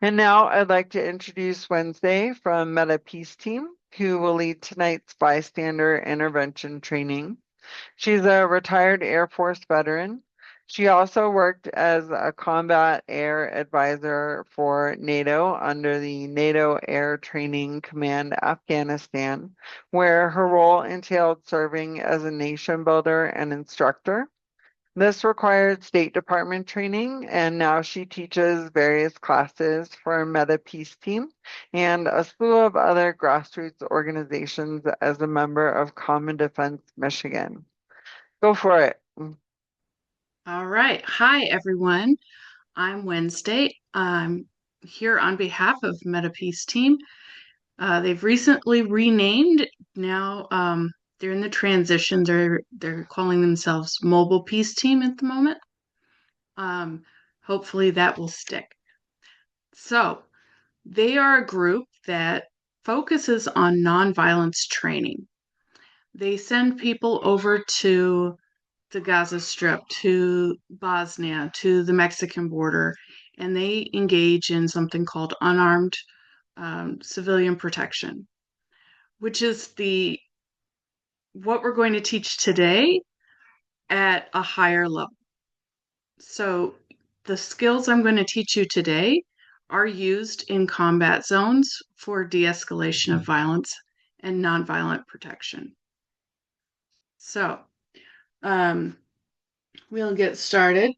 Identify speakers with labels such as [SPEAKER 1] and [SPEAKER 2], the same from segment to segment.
[SPEAKER 1] And now I'd like to introduce Wednesday from Meta Peace Team, who will lead tonight's bystander intervention training. She's a retired Air Force veteran. She also worked as a combat air advisor for NATO under the NATO Air Training Command Afghanistan, where her role entailed serving as a nation builder and instructor. This required State Department training, and now she teaches various classes for Meta Peace Team and a slew of other grassroots organizations as a member of Common Defense Michigan. Go for it.
[SPEAKER 2] All right. Hi, everyone. I'm Wednesday. I'm here on behalf of MetaPeace Team. They've recently renamed. Now they're in the transition. They're calling themselves Mobile Peace Team at the moment. Um, Hopefully that will stick. So they are a group that focuses on nonviolence training. They send people over to the Gaza Strip, to Bosnia, to the Mexican border, and they engage in something called unarmed civilian protection, which is the what we're going to teach today at a higher level. So the skills I'm going to teach you today are used in combat zones for de-escalation of violence and nonviolent protection. So um, we'll get started.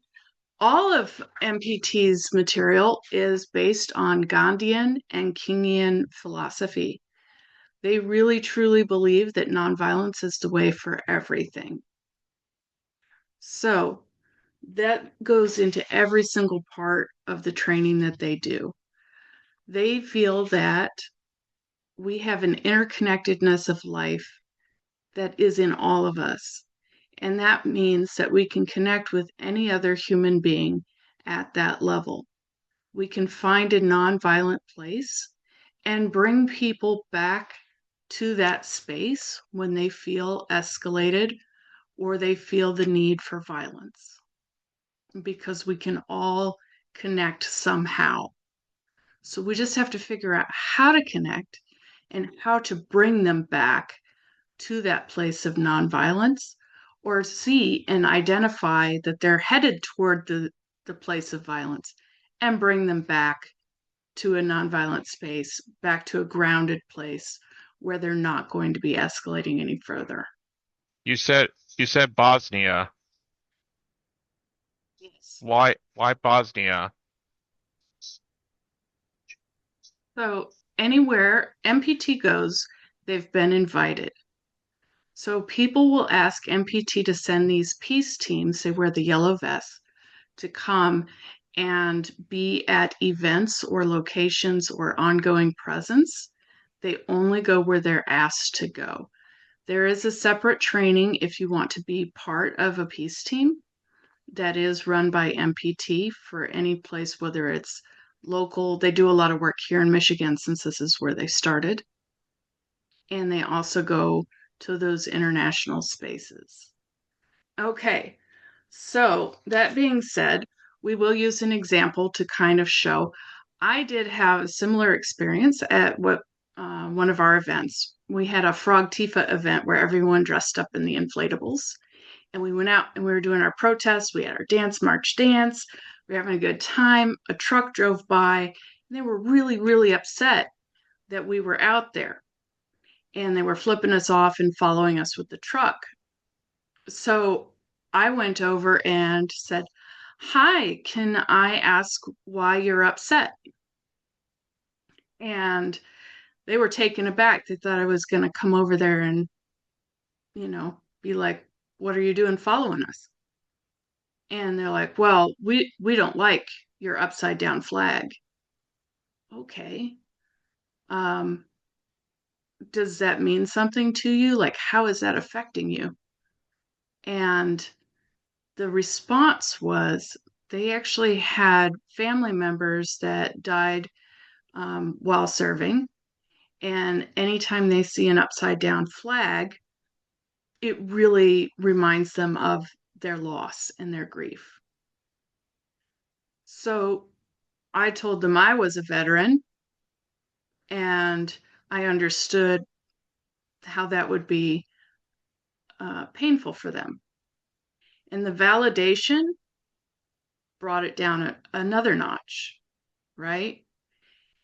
[SPEAKER 2] All of MPT's material is based on Gandhian and Kingian philosophy. They really truly believe that nonviolence is the way for everything. So that goes into every single part of the training that they do. They feel that we have an interconnectedness of life that is in all of us. And that means that we can connect with any other human being at that level. We can find a nonviolent place and bring people back to that space when they feel escalated or they feel the need for violence, because we can all connect somehow. So we just have to figure out how to connect and how to bring them back to that place of nonviolence, or see and identify that they're headed toward the place of violence and bring them back to a nonviolent space, back to a grounded place where they're not going to be escalating any further.
[SPEAKER 3] You said you said Bosnia.
[SPEAKER 2] Yes.
[SPEAKER 3] Why Bosnia?
[SPEAKER 2] So anywhere MPT goes, they've been invited. So people will ask MPT to send these peace teams, they wear the yellow vests, to come and be at events or locations or ongoing presence. They only go where they're asked to go. There is a separate training if you want to be part of a peace team that is run by MPT for any place, whether it's local. They do a lot of work here in Michigan since this is where they started. And they also go to those international spaces. Okay, so that being said, we will use an example to kind of show. I did have a similar experience at one of our events. We had a Frog Tifa event where everyone dressed up in the inflatables, and we went out and we were doing our protest. We had our dance march dance. We were having a good time. A truck drove by, and they were really, really upset that we were out there, and they were flipping us off and following us with the truck. So I went over and said, "Hi, can I ask why you're upset?" And they were taken aback. They thought I was going to come over there and, be like, "What are you doing following us?" And they're like, "Well, we don't like your upside down flag." Okay. Um, does that mean something to you? Like, how is that affecting you? And the response was they actually had family members that died while serving. And anytime they see an upside down flag, it really reminds them of their loss and their grief. So I told them I was a veteran and I understood how that would be painful for them. And the validation brought it down another notch, right?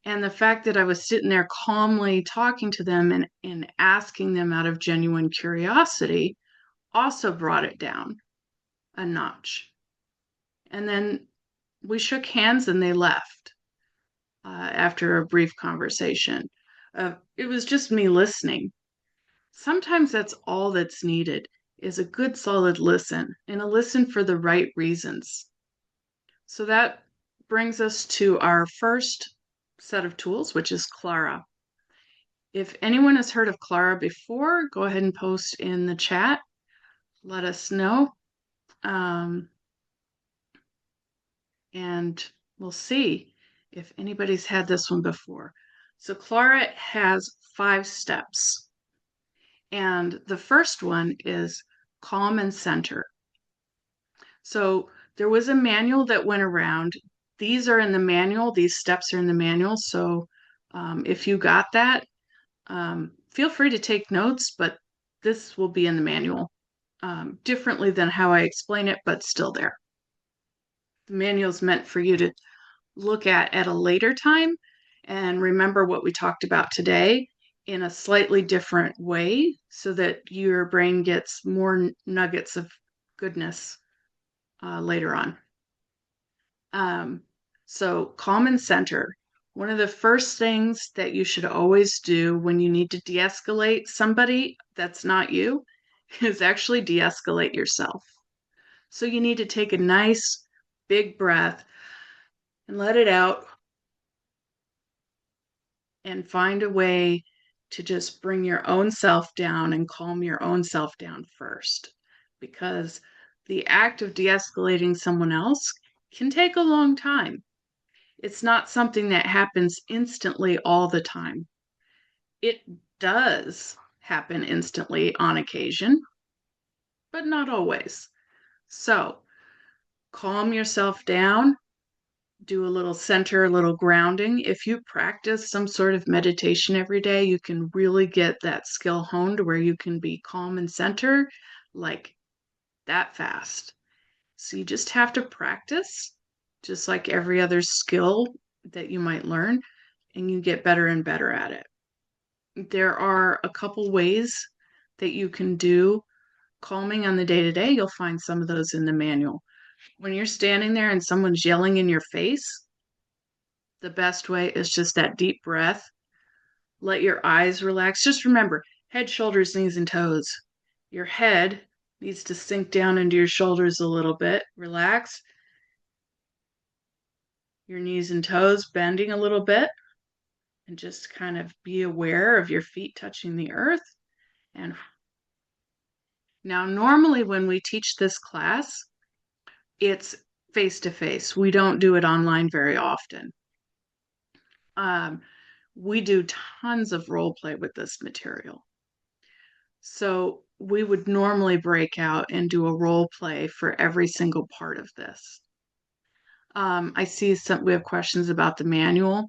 [SPEAKER 2] And the fact that I was sitting there calmly talking to them and asking them out of genuine curiosity also brought it down a notch. And then we shook hands and they left after a brief conversation. It was just me listening. Sometimes that's all that's needed is a good solid listen and a listen for the right reasons. So that brings us to our first set of tools, which is Clara. If anyone has heard of Clara before, go ahead and post in the chat. Let us know. And we'll see if anybody's had this one before. So Clara has 5 steps. And the first one is calm and center. So there was a manual that went around. These are in the manual. These steps are in the manual. So if you got that, feel free to take notes, but this will be in the manual differently than how I explain it, but still there. The manual is meant for you to look at a later time and remember what we talked about today in a slightly different way so that your brain gets more nuggets of goodness later on. So calm and center. One of the first things that you should always do when you need to de-escalate somebody that's not you is actually de-escalate yourself. So you need to take a nice big breath and let it out and find a way to just bring your own self down and calm your own self down first. Because the act of de-escalating someone else can take a long time. It's not something that happens instantly all the time. It does happen instantly on occasion, but not always. So calm yourself down, do a little center, a little grounding. If you practice some sort of meditation every day, you can really get that skill honed where you can be calm and center like that fast. So you just have to practice, just like every other skill that you might learn, and you get better and better at it. There are a couple ways that you can do calming on the day to day. You'll find some of those in the manual. When you're standing there and someone's yelling in your face, the best way is just that deep breath. Let your eyes relax. Just remember head, shoulders, knees, and toes. Your head needs to sink down into your shoulders a little bit. Relax. Your knees and toes bending a little bit. And just kind of be aware of your feet touching the earth. And now, normally when we teach this class, it's face to face. We don't do it online very often. We do tons of role play with this material. So we would normally break out and do a role play for every single part of this. I see we have questions about the manual.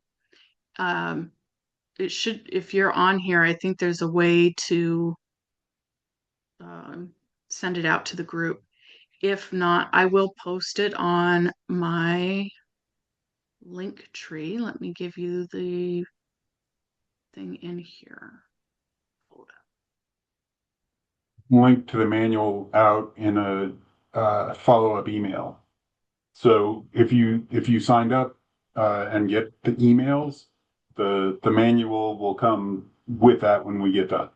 [SPEAKER 2] It should, if you're on here, I think there's a way to send it out to the group. If not, I will post it on my link tree. Let me give you the thing in here. Hold up.
[SPEAKER 4] Link to the manual out in a follow-up email. So if you signed up and get the emails, the manual will come with that when we get done.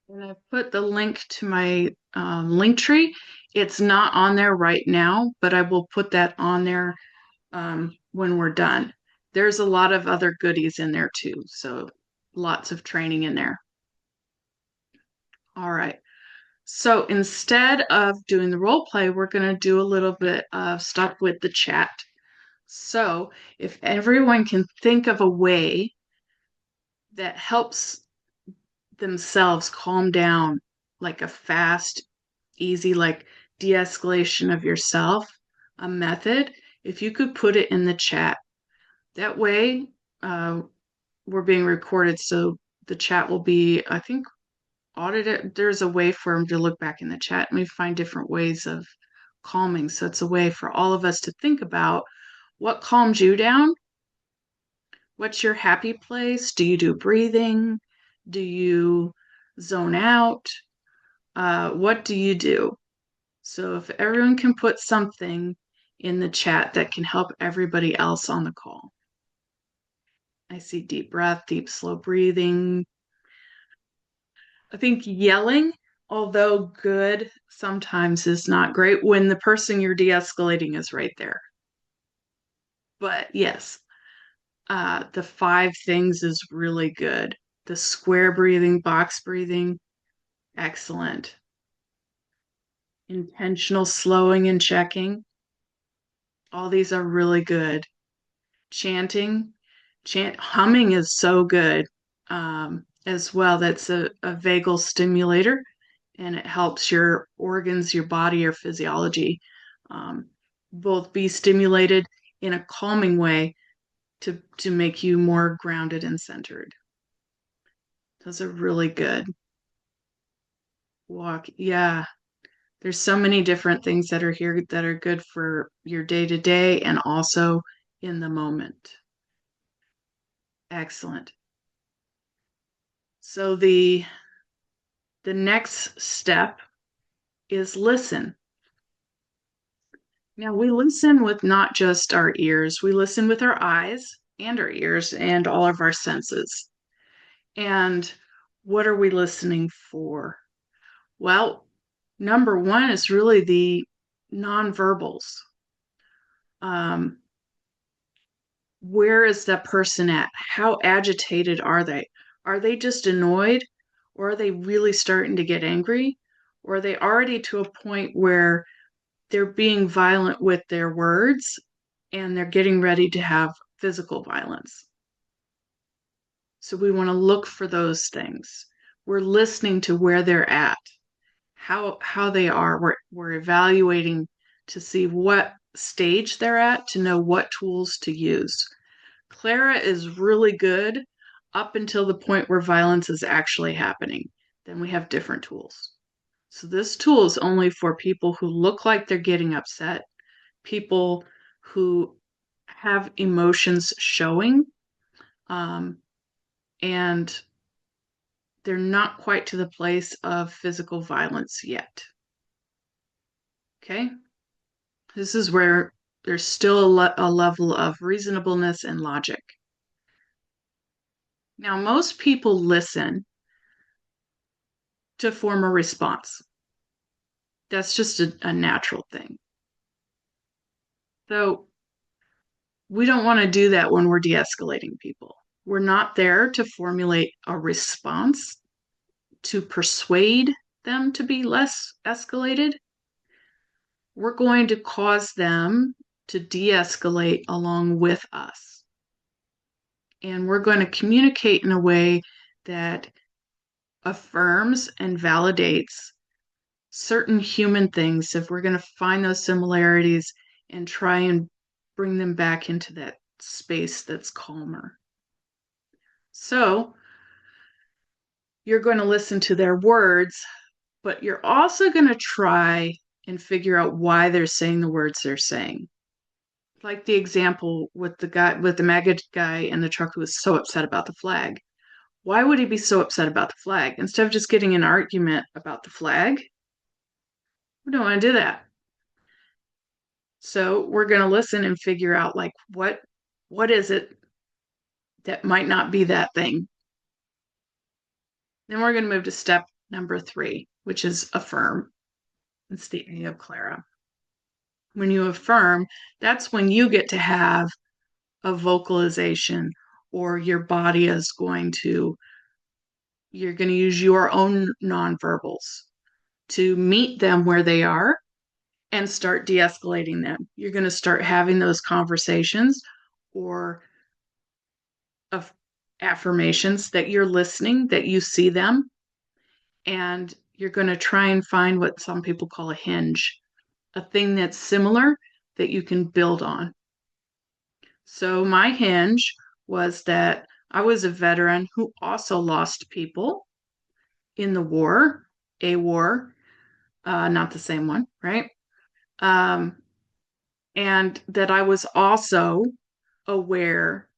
[SPEAKER 2] And I put the link to my link tree. It's not on there right now, but I will put that on there when we're done. There's a lot of other goodies in there too, so lots of training in there. All right. So instead of doing the role play, we're going to do a little bit of stuff with the chat. So if everyone can think of a way that helps themselves calm down, like a fast, easy, like de-escalation of yourself, a method. if you could put it in the chat. That way, we're being recorded, so the chat will be, I think, audited. There's a way for them to look back in the chat and we find different ways of calming. So it's a way for all of us to think about what calms you down. What's your happy place? Do you do breathing? Do you zone out? What do you do? So if everyone can put something in the chat that can help everybody else on the call. I see deep breath, deep, slow breathing. I think yelling, although good, sometimes is not great when the person you're de-escalating is right there. But yes, the 5 things is really good. The square breathing, box breathing, excellent. Intentional slowing and checking. All these are really good. Chanting, humming is so good as well. That's a vagal stimulator, and it helps your organs, your body, your physiology both be stimulated in a calming way to make you more grounded and centered. Those are really good. Walk, yeah. There's so many different things that are here that are good for your day-to-day and also in the moment. Excellent. So the next step is listen. Now we listen with not just our ears, we listen with our eyes and our ears and all of our senses. And what are we listening for? Well, number 1 is really the nonverbals. Where is that person at? How agitated are they? Are they just annoyed? Or are they really starting to get angry? Or are they already to a point where they're being violent with their words and they're getting ready to have physical violence? So we want to look for those things. We're listening to where they're at, how they are. We're evaluating to see what stage they're at to know what tools to use. Clara is really good up until the point where violence is actually happening. Then we have different tools. So this tool is only for people who look like they're getting upset, people who have emotions showing, and they're not quite to the place of physical violence yet. Okay? This is where there's still a level of reasonableness and logic. Now, most people listen to form a response. That's just a natural thing. So we don't want to do that when we're de-escalating people. We're not there to formulate a response to persuade them to be less escalated. We're going to cause them to de-escalate along with us. And we're going to communicate in a way that affirms and validates certain human things. If we're going to find those similarities and try and bring them back into that space that's calmer. So you're going to listen to their words, but you're also going to try and figure out why they're saying the words they're saying. Like the example with the MAGA guy in the truck who was so upset about the flag. Why would he be so upset about the flag? Instead of just getting an argument about the flag, we don't want to do that. So we're going to listen and figure out like what is it that might not be that thing. Then we're going to move to step number 3, which is affirm. It's the A of Clara. When you affirm, that's when you get to have a vocalization, or your body is you're going to use your own nonverbals to meet them where they are and start de-escalating them. You're going to start having those conversations or of affirmations that you're listening, that you see them, and you're going to try and find what some people call a hinge, a thing that's similar that you can build on. So my hinge was that I was a veteran who also lost people in the war, not the same one, right? And that I was also aware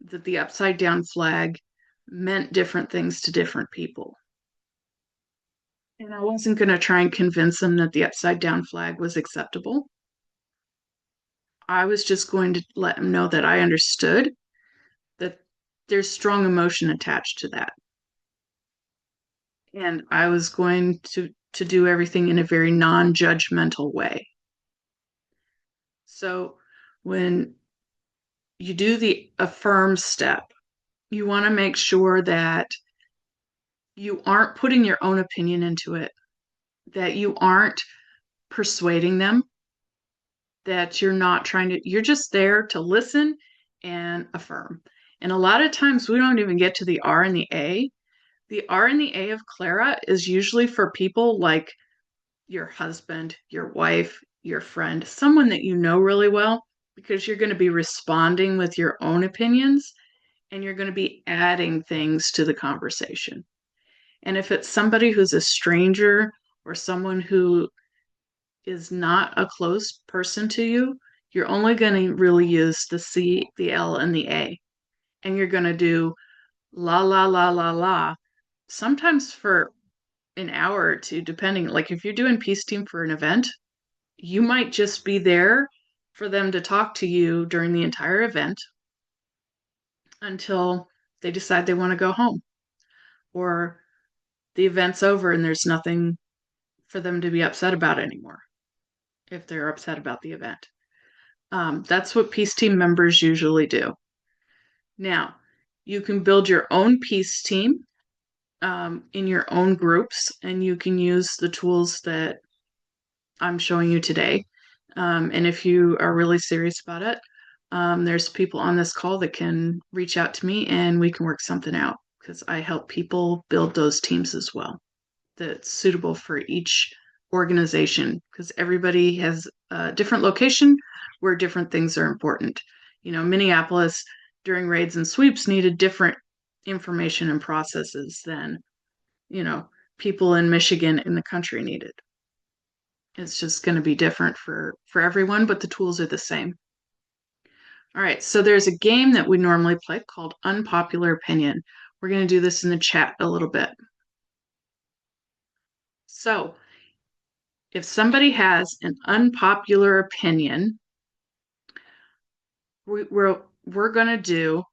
[SPEAKER 2] that the upside down flag meant different things to different people. And I wasn't going to try and convince them that the upside down flag was acceptable. I was just going to let them know that I understood that there's strong emotion attached to that. And I was going to do everything in a very non-judgmental way. So when you do the affirm step, you want to make sure that you aren't putting your own opinion into it, that you aren't persuading them, that you're not trying to, you're just there to listen and affirm. And a lot of times we don't even get to the R and the A. The R and the A of Clara is usually for people like your husband, your wife, your friend, someone that you know really well, because you're going to be responding with your own opinions and you're going to be adding things to the conversation. And if it's somebody who's a stranger or someone who is not a close person to you, you're only going to really use the C, the L, and the A. And you're going to do la, la, la, la, la, sometimes for an hour or two, depending. Like if you're doing peace team for an event, you might just be there for them to talk to you during the entire event until they decide they want to go home, or the event's over and there's nothing for them to be upset about anymore if they're upset about the event. That's what peace team members usually do. Now, you can build your own peace team in your own groups, and you can use the tools that I'm showing you today. And if you are really serious about it, there's people on this call that can reach out to me and we can work something out, because I help people build those teams as well that's suitable for each organization, because everybody has a different location where different things are important. You know, Minneapolis during raids and sweeps needed different information and processes than, you know, people in Michigan in the country needed. It's just going to be different for everyone, but the tools are the same. All right, so there's a game that we normally play called Unpopular Opinion. We're going to do this in the chat a little bit. So if somebody has an unpopular opinion, we're going to do,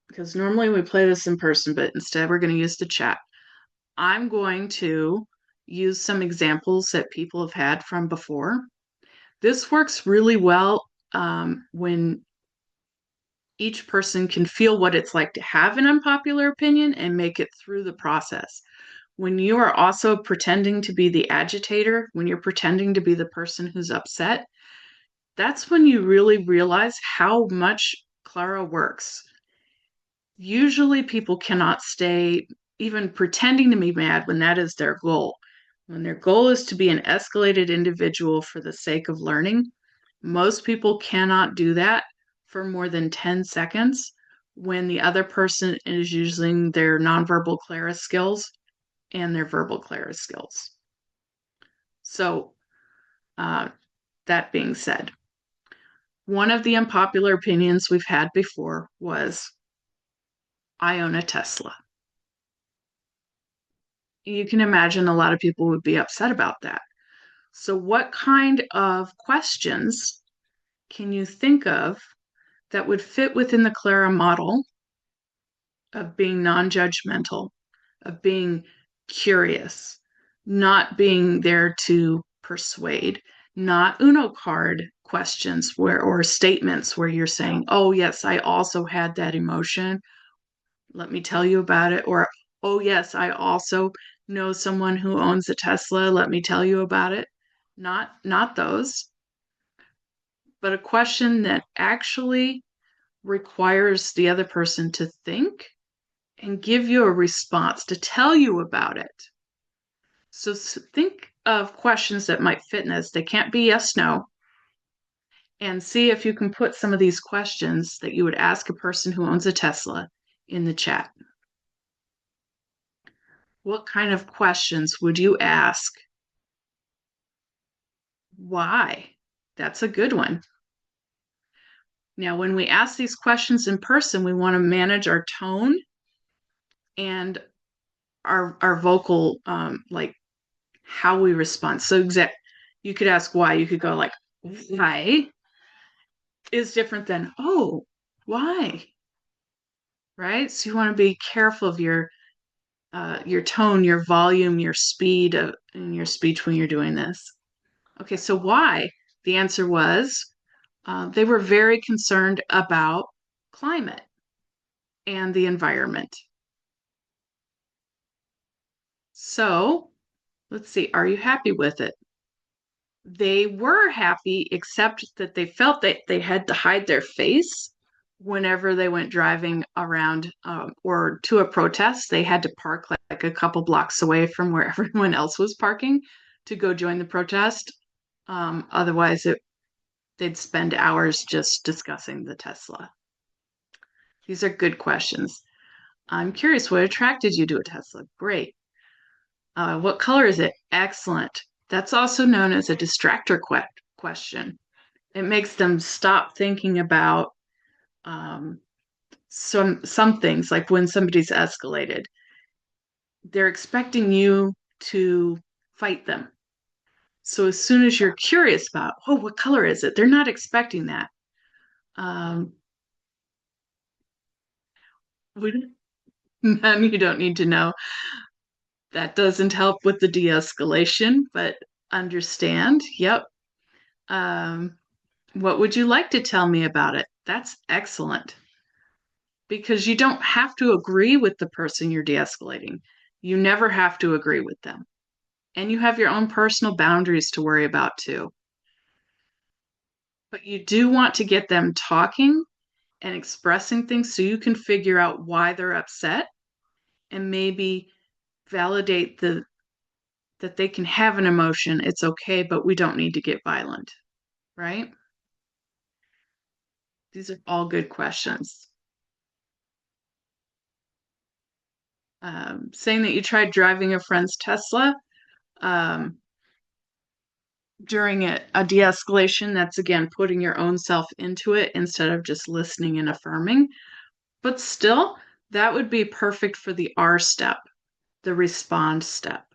[SPEAKER 2] because normally we play this in person, but instead we're going to use the chat. I'm going to use some examples that people have had from before. This works really well when each person can feel what it's like to have an unpopular opinion and make it through the process. When you are also pretending to be the agitator, when you're pretending to be the person who's upset, that's when you really realize how much Clara works. Usually people cannot stay even pretending to be mad when that is their goal. When their goal is to be an escalated individual for the sake of learning, most people cannot do that for more than 10 seconds when the other person is using their nonverbal Clara skills and their verbal Clara skills. So, that being said, one of the unpopular opinions we've had before was, I own a Tesla. You can imagine a lot of people would be upset about that. So what kind of questions can you think of that would fit within the Clara model of being non-judgmental, of being curious, not being there to persuade, not Uno card questions or statements where you're saying, oh yes, I also had that emotion, let me tell you about it, or oh yes, I also know someone who owns a Tesla, let me tell you about it. Not those, but a question that actually requires the other person to think and give you a response, to tell you about it. So think of questions that might fit in this. They can't be yes, no. and see if you can put some of these questions that you would ask a person who owns a Tesla in the chat. What kind of questions would you ask? Why? That's a good one. Now, when we ask these questions in person, we want to manage our tone and our vocal, like how we respond. So you could ask why. You could go like, why is different than, oh, why? Right? So you want to be careful of your tone, your volume, your speed in your speech when you're doing this. Okay, so why? The answer was they were very concerned about climate and the environment. So let's see, are you happy with it? They were happy, except that they felt that they had to hide their face whenever they went driving around or to a protest. They had to park like a couple blocks away from where everyone else was parking to go join the protest. Otherwise, they'd spend hours just discussing the Tesla. These are good questions. I'm curious, what attracted you to a Tesla? Great. What color is it? Excellent. That's also known as a distractor question. It makes them stop thinking about some things, like when somebody's escalated. They're expecting you to fight them. So as soon as you're curious about, oh, what color is it? They're not expecting that. Then you don't need to know. That doesn't help with the de-escalation, but understand. Yep. What would you like to tell me about it? That's excellent. Because you don't have to agree with the person you're de-escalating. You never have to agree with them. And you have your own personal boundaries to worry about too. But you do want to get them talking and expressing things so you can figure out why they're upset and maybe validate that they can have an emotion. It's okay, but we don't need to get violent, right? These are all good questions. Saying that you tried driving a friend's Tesla during a de-escalation, that's again putting your own self into it instead of just listening and affirming. But still, that would be perfect for the R step, the respond step,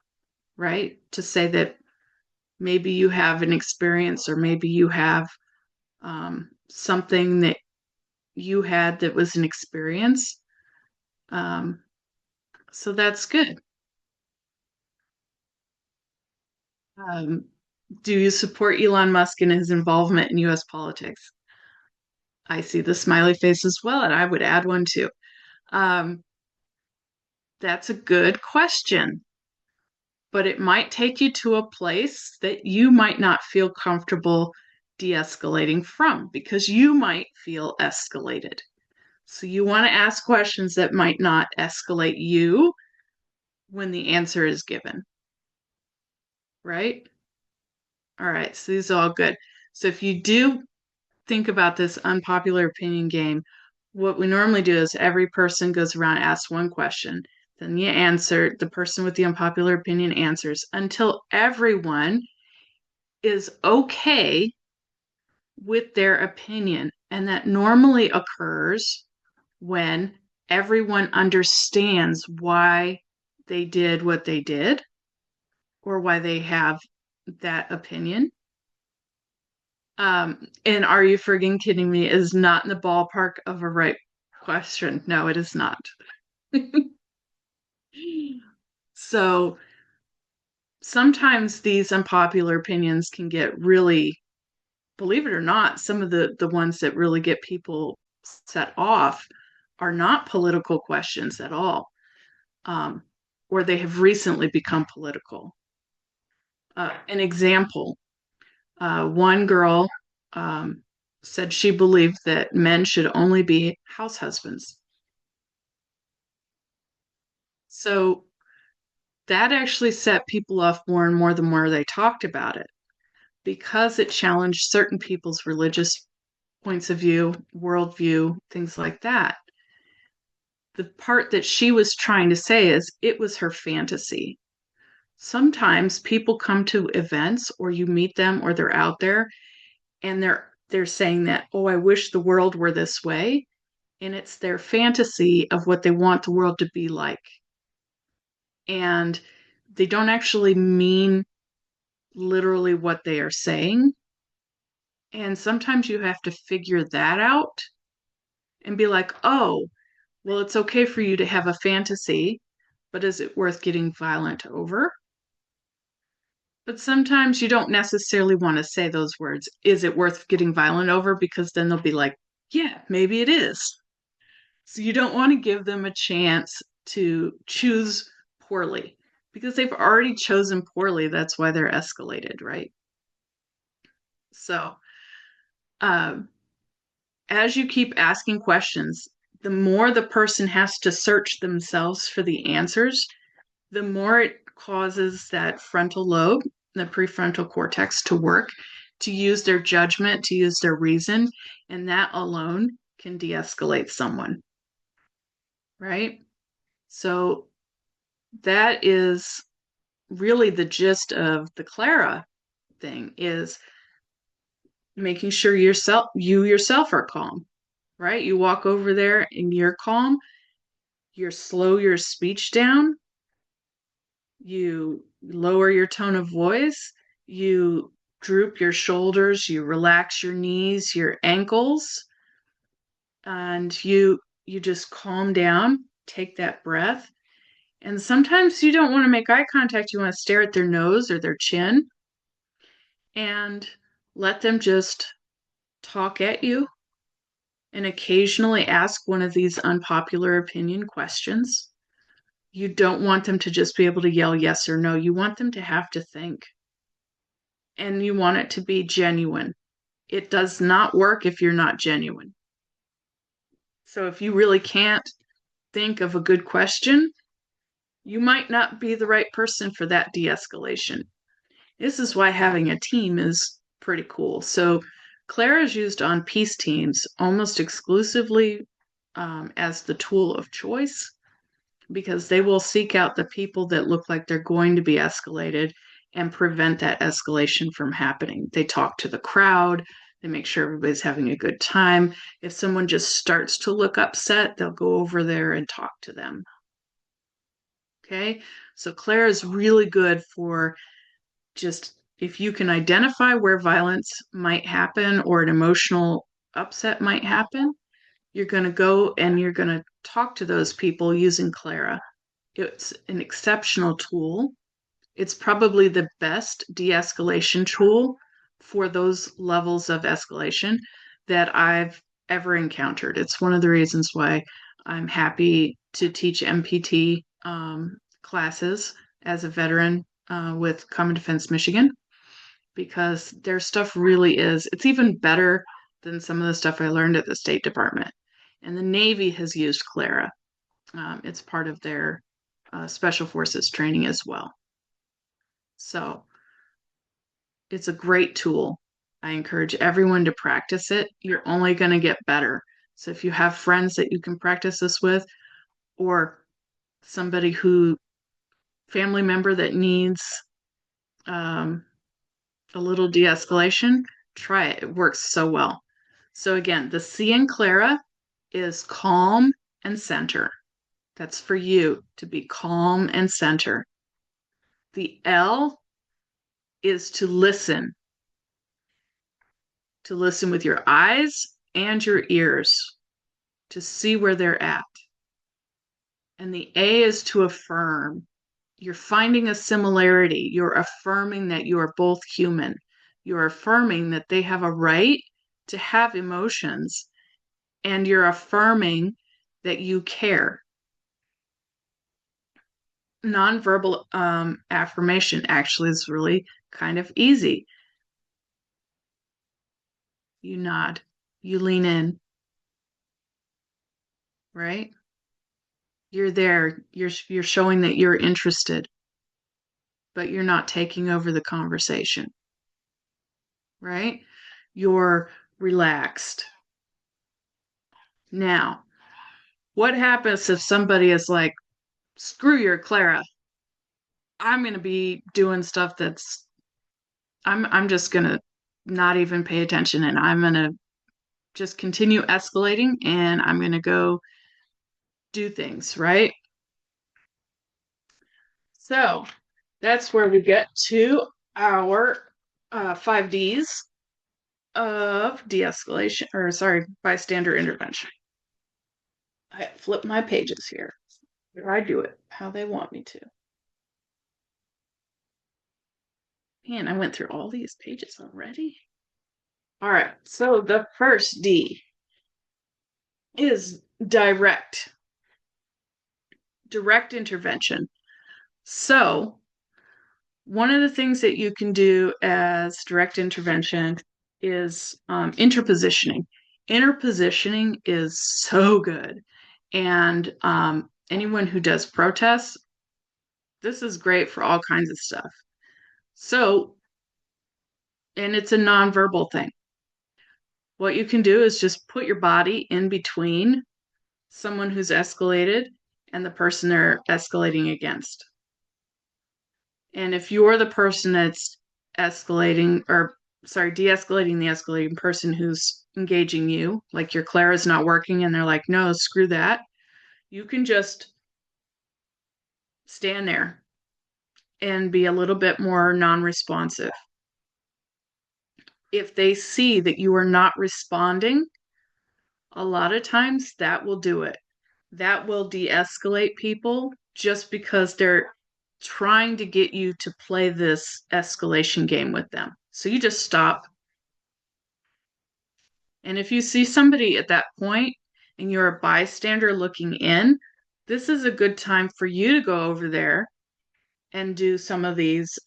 [SPEAKER 2] right? To say that maybe you have an experience or maybe you have something that you had that was an experience. So that's good. Do you support Elon Musk and his involvement in US politics? I see the smiley face as well, and I would add one too. That's a good question, but it might take you to a place that you might not feel comfortable de-escalating from because you might feel escalated. So you want to ask questions that might not escalate you when the answer is given, right? All right, so these are all good. So if you do think about this unpopular opinion game, what we normally do is every person goes around and asks one question. Then you answer, the person with the unpopular opinion answers until everyone is okay with their opinion. And that normally occurs when everyone understands why they did what they did or why they have that opinion. And are you frigging kidding me is not in the ballpark of a right question. No, it is not. So sometimes these unpopular opinions can get really, believe it or not, some of the ones that really get people set off are not political questions at all, or they have recently become political. An example, one girl said she believed that men should only be house husbands. So that actually set people off more and more the more they talked about it. because it challenged certain people's religious points of view, worldview, things like that. The part that she was trying to say is it was her fantasy. Sometimes people come to events or you meet them or they're out there and they're saying that, oh, I wish the world were this way. And it's their fantasy of what they want the world to be like. And they don't actually mean literally what they are saying. And sometimes you have to figure that out and be like, oh, well, it's okay for you to have a fantasy, but is it worth getting violent over? But sometimes you don't necessarily want to say those words. Is it worth getting violent over? Because then they'll be like, yeah, maybe it is. So you don't want to give them a chance to choose poorly because they've already chosen poorly. That's why they're escalated, right? So, um, as you keep asking questions, the more the person has to search themselves for the answers, the more it causes that frontal lobe, the prefrontal cortex, to work, to use their judgment, to use their reason, and that alone can de escalate someone, right? So that is really the gist of the Clara thing is making sure you yourself are calm, right? You walk over there and you're calm, you slow your speech down, you lower your tone of voice, you droop your shoulders, you relax your knees, your ankles, and you just calm down, take that breath. And sometimes you don't want to make eye contact, you want to stare at their nose or their chin and let them just talk at you and occasionally ask one of these unpopular opinion questions. You don't want them to just be able to yell yes or no. You want them to have to think. And you want it to be genuine. It does not work if you're not genuine. So if you really can't think of a good question, you might not be the right person for that de escalation. This is why having a team is pretty cool. So Clara is used on peace teams almost exclusively as the tool of choice because they will seek out the people that look like they're going to be escalated and prevent that escalation from happening. They talk to the crowd, they make sure everybody's having a good time. If someone just starts to look upset, they'll go over there and talk to them. Okay, so Claire is really good for just if you can identify where violence might happen or an emotional upset might happen, you're going to go and you're going to talk to those people using Clara. It's an exceptional tool. It's probably the best de-escalation tool for those levels of escalation that I've ever encountered. It's one of the reasons why I'm happy to teach MPT classes as a veteran with Common Defense Michigan because their stuff really is, it's even better than some of the stuff I learned at the State Department. And the Navy has used Clara. It's part of their Special Forces training as well. So it's a great tool. I encourage everyone to practice it. You're only going to get better. So if you have friends that you can practice this with, or somebody family member that needs a little de-escalation, try it. It works so well. So again, the C in Clara is calm and center. That's for you to be calm and center. The L is to listen with your eyes and your ears, to see where they're at. And the A is to affirm. You're finding a similarity. You're affirming that you are both human. You're affirming that they have a right to have emotions, and you're affirming that you care. Nonverbal affirmation actually is really kind of easy. You nod, you lean in, right? You're there, you're showing that you're interested, but you're not taking over the conversation. right? You're relaxed. Now, what happens if somebody is like, screw your Clara? I'm going to be doing stuff that's I'm just going to not even pay attention, and I'm going to just continue escalating, and I'm going to go do things, right? So that's where we get to our 5 Ds of de-escalation, or sorry, bystander intervention. I flip my pages here. Or I do it how they want me to. Man, I went through all these pages already. All right, so the first D is direct intervention. So one of the things that you can do as direct intervention is interpositioning. Interpositioning is so good. And anyone who does protests, this is great for all kinds of stuff. So, and it's a nonverbal thing. What you can do is just put your body in between someone who's escalated and the person they're escalating against. And if you're the person that's de-escalating the escalating person who's engaging you, like your Clara's not working and they're like, no, screw that, you can just stand there and be a little bit more non-responsive. If they see that you are not responding, a lot of times that will do it. That will de-escalate people just because they're trying to get you to play this escalation game with them. So you just stop. And if you see somebody at that point and you're a bystander looking in, this is a good time for you to go over there and do some of these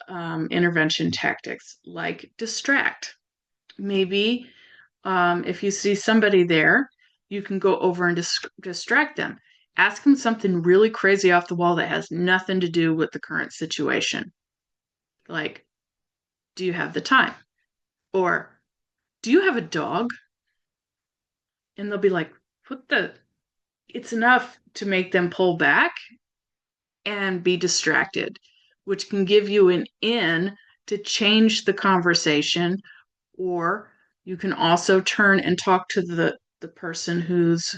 [SPEAKER 2] intervention tactics, like distract. Maybe if you see somebody there, you can go over and distract them. Ask them something really crazy off the wall that has nothing to do with the current situation. Like, do you have the time? Or, do you have a dog? And they'll be like, what the? It's enough to make them pull back and be distracted, which can give you an in to change the conversation. Or you can also turn and talk to the person who's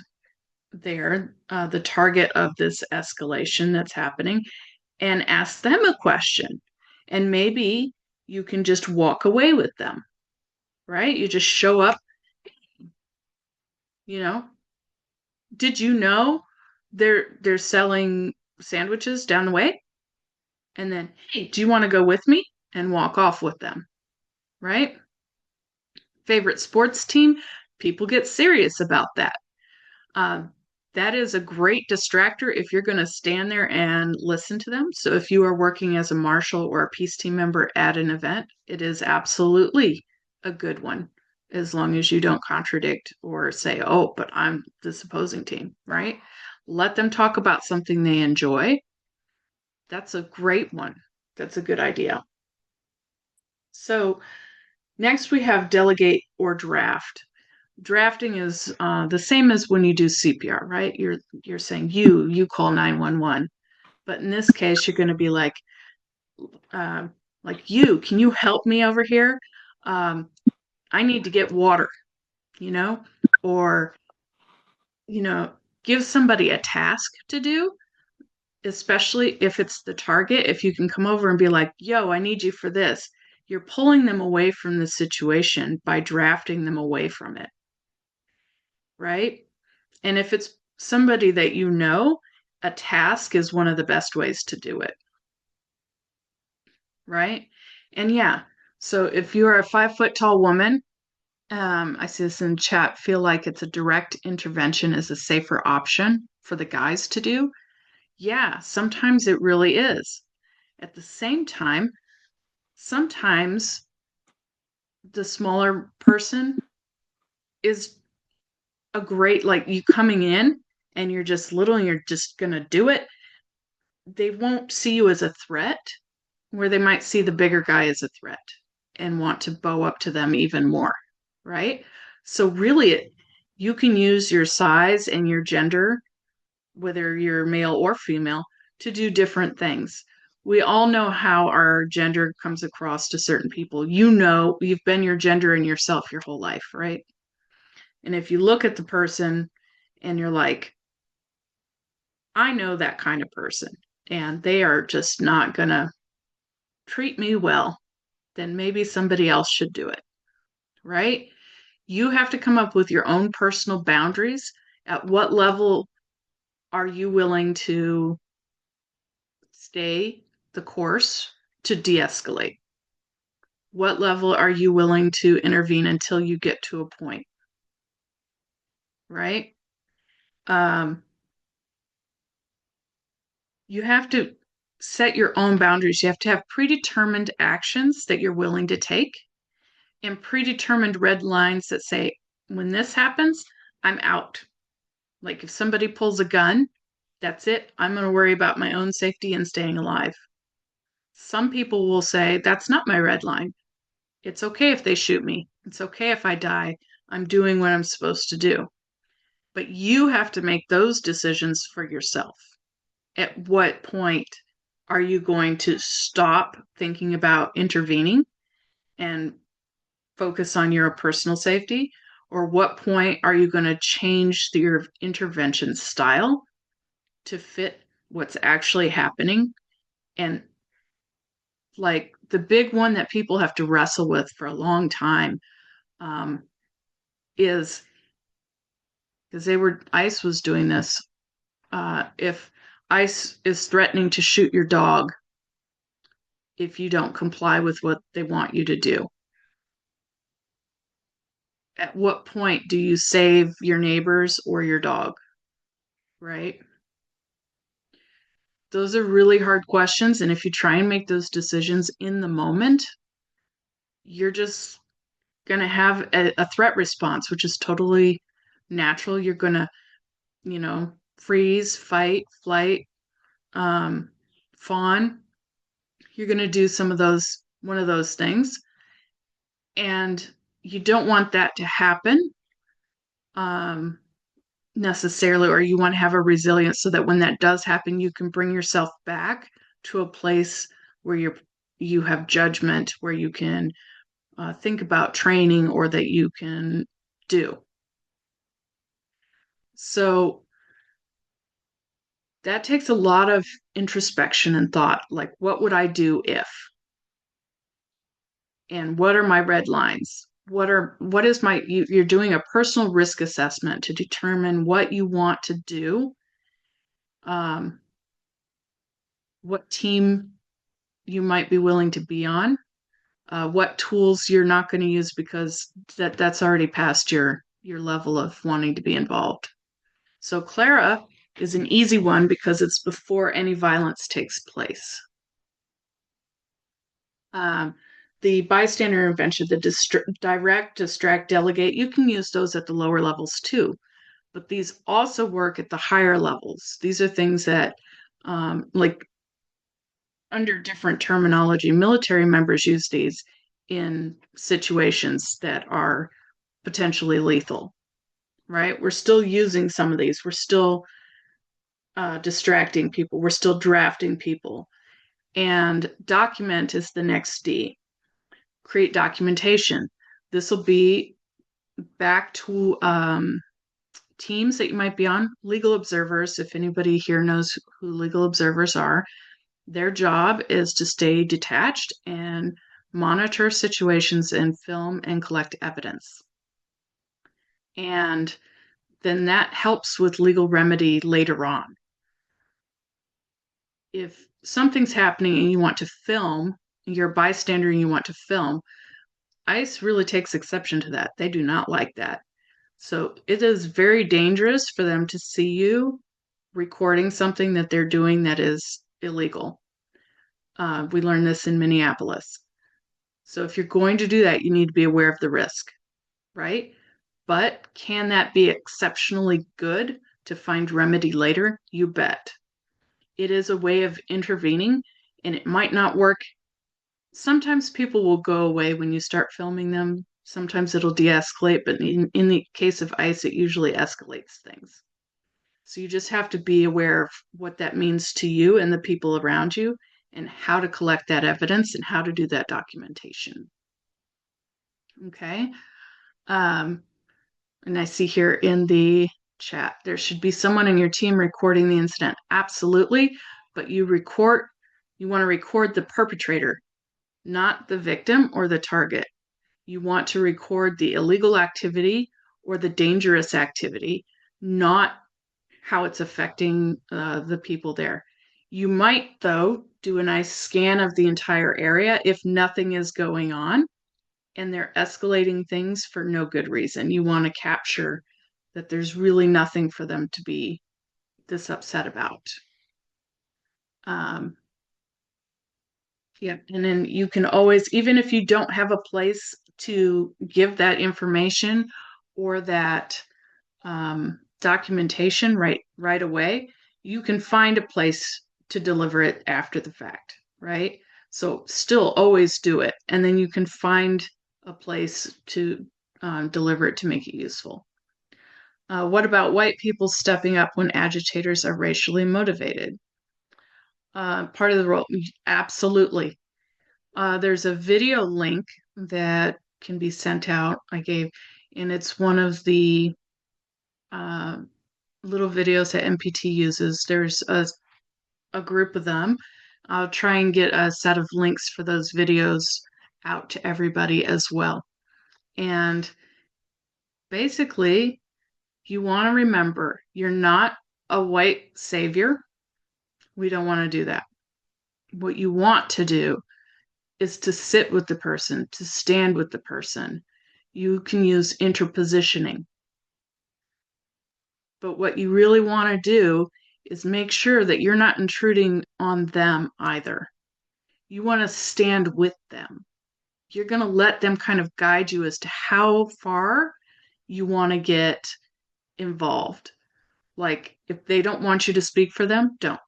[SPEAKER 2] there, the target of this escalation that's happening, and ask them a question. And maybe you can just walk away with them, right? You just show up, you know, did you know they're selling sandwiches down the way? And then, hey, do you want to go with me? And walk off with them, right? Favorite sports team? People get serious about that. That is a great distractor if you're going to stand there and listen to them. So if you are working as a marshal or a peace team member at an event, it is absolutely a good one, as long as you don't contradict or say, oh, but I'm this opposing team, right? Let them talk about something they enjoy. That's a great one. That's a good idea. So next we have delegate or draft. Drafting is the same as when you do CPR, right? You're saying you call 911, but in this case you're going to be like you, can you help me over here? I need to get water, or give somebody a task to do, especially if it's the target. If you can come over and be like, yo, I need you for this, you're pulling them away from the situation by drafting them away from it, right? And if it's somebody that you know, a task is one of the best ways to do it, right? And yeah, so if you're a 5 foot tall woman, I see this in chat, feel like it's a direct intervention is a safer option for the guys to do. Yeah, sometimes it really is. At the same time, sometimes the smaller person is a great, like you coming in and you're just little and you're just going to do it. They won't see you as a threat, where they might see the bigger guy as a threat. and want to bow up to them even more, right? So really, you can use your size and your gender, whether you're male or female, to do different things. We all know how our gender comes across to certain people. You know, you've been your gender and yourself your whole life, right? And if you look at the person and you're like, I know that kind of person, and they are just not going to treat me well, then maybe somebody else should do it, right? You have to come up with your own personal boundaries. At what level are you willing to stay the course to de escalate? What level are you willing to intervene until you get to a point? Right? You have to set your own boundaries. You have to have predetermined actions that you're willing to take and predetermined red lines that say, when this happens, I'm out. Like if somebody pulls a gun, that's it. I'm going to worry about my own safety and staying alive. Some people will say, that's not my red line. It's okay if they shoot me. It's okay if I die. I'm doing what I'm supposed to do. But you have to make those decisions for yourself. At what point are you going to stop thinking about intervening and focus on your personal safety? Or what point are you going to change your intervention style to fit what's actually happening? And like the big one that people have to wrestle with for a long time is because ICE was doing this. If ICE is threatening to shoot your dog if you don't comply with what they want you to do, at what point do you save your neighbors or your dog? Right? Those are really hard questions. And if you try and make those decisions in the moment, you're just going to have a threat response, which is totally natural. You're going to, freeze, fight, flight, fawn. You're going to do one of those things. And you don't want that to happen necessarily, or you want to have a resilience so that when that does happen, you can bring yourself back to a place where you have judgment, where you can think about training or that you can do. So that takes a lot of introspection and thought, like, what would I do if? And what are my red lines? You're doing a personal risk assessment to determine what you want to do, what team you might be willing to be on, what tools you're not going to use because that's already past your level of wanting to be involved. So Clara is an easy one because it's before any violence takes place. The bystander intervention, the direct, distract, delegate, you can use those at the lower levels too. But these also work at the higher levels. These are things that, like under different terminology, military members use these in situations that are potentially lethal, right? We're still using some of these. We're still distracting people. We're still drafting people. And document is the next D. Create documentation. This will be back to teams that you might be on. Legal observers, if anybody here knows who legal observers are, their job is to stay detached and monitor situations and film and collect evidence. And then that helps with legal remedy later on. If something's happening and you want to film, you're a bystander and you want to film, ICE really takes exception to that. They do not like that. So it is very dangerous for them to see you recording something that they're doing that is illegal. We learned this in Minneapolis. So if you're going to do that, you need to be aware of the risk, right? But can that be exceptionally good to find remedy later? You bet. It is a way of intervening, and it might not work sometimes people will go away when you start filming them. Sometimes it'll de-escalate, but in the case of ICE, it usually escalates things. So you just have to be aware of what that means to you and the people around you, and how to collect that evidence and how to do that documentation. Okay. And I see here in the chat, there should be someone in your team recording the incident. Absolutely. But you want to record the perpetrator, not the victim or the target. You want to record the illegal activity or the dangerous activity, not how it's affecting the people there. You might, though, do a nice scan of the entire area if nothing is going on and they're escalating things for no good reason. You want to capture that there's really nothing for them to be this upset about. Yeah, and then you can always, even if you don't have a place to give that information or that documentation right away, you can find a place to deliver it after the fact, right? So still always do it, and then you can find a place to deliver it to make it useful. What about white people stepping up when agitators are racially motivated? Part of the role, absolutely. There's a video link that can be sent out. I gave, and it's one of the little videos that MPT uses. There's a group of them. I'll try and get a set of links for those videos out to everybody as well. And basically, you want to remember you're not a white savior. We don't want to do that. What you want to do is to sit with the person, to stand with the person. You can use interpositioning. But what you really want to do is make sure that you're not intruding on them either. You want to stand with them. You're going to let them kind of guide you as to how far you want to get involved. Like, if they don't want you to speak for them, don't.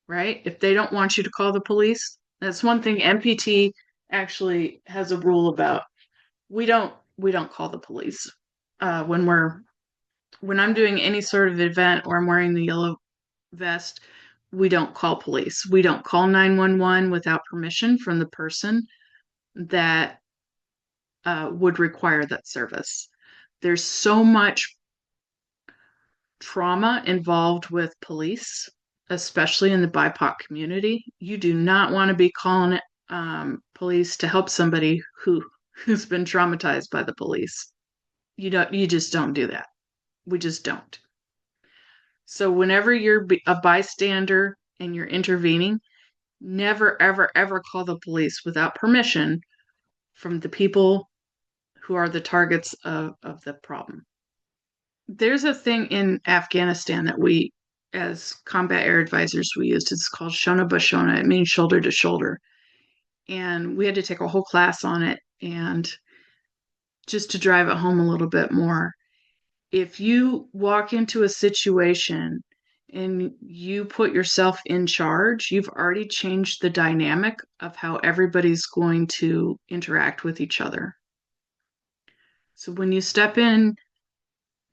[SPEAKER 2] Right? If they don't want you to call the police, that's one thing MPT actually has a rule about. We don't call the police when I'm doing any sort of event or I'm wearing the yellow vest. We don't call police. We don't call 911 without permission from the person that would require that service. There's so much trauma involved with police, especially in the BIPOC community. You do not want to be calling police to help somebody who's been traumatized by the police. You just don't do that. We just don't. So whenever you're a bystander and you're intervening, never, ever, ever call the police without permission from the people who are the targets of the problem. There's a thing in Afghanistan that we, as combat air advisors, we used. It's called Shona Bashona. It means shoulder to shoulder. And we had to take a whole class on it. And just to drive it home a little bit more, if you walk into a situation and you put yourself in charge, you've already changed the dynamic of how everybody's going to interact with each other. So when you step in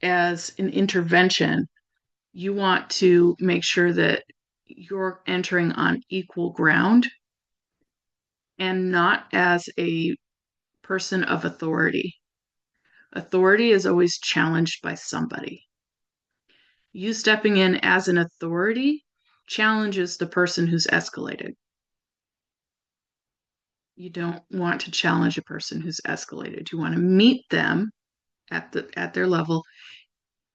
[SPEAKER 2] as an intervention, you want to make sure that you're entering on equal ground and not as a person of authority. Authority is always challenged by somebody. You stepping in as an authority challenges the person who's escalated. You don't want to challenge a person who's escalated. You want to meet them at their level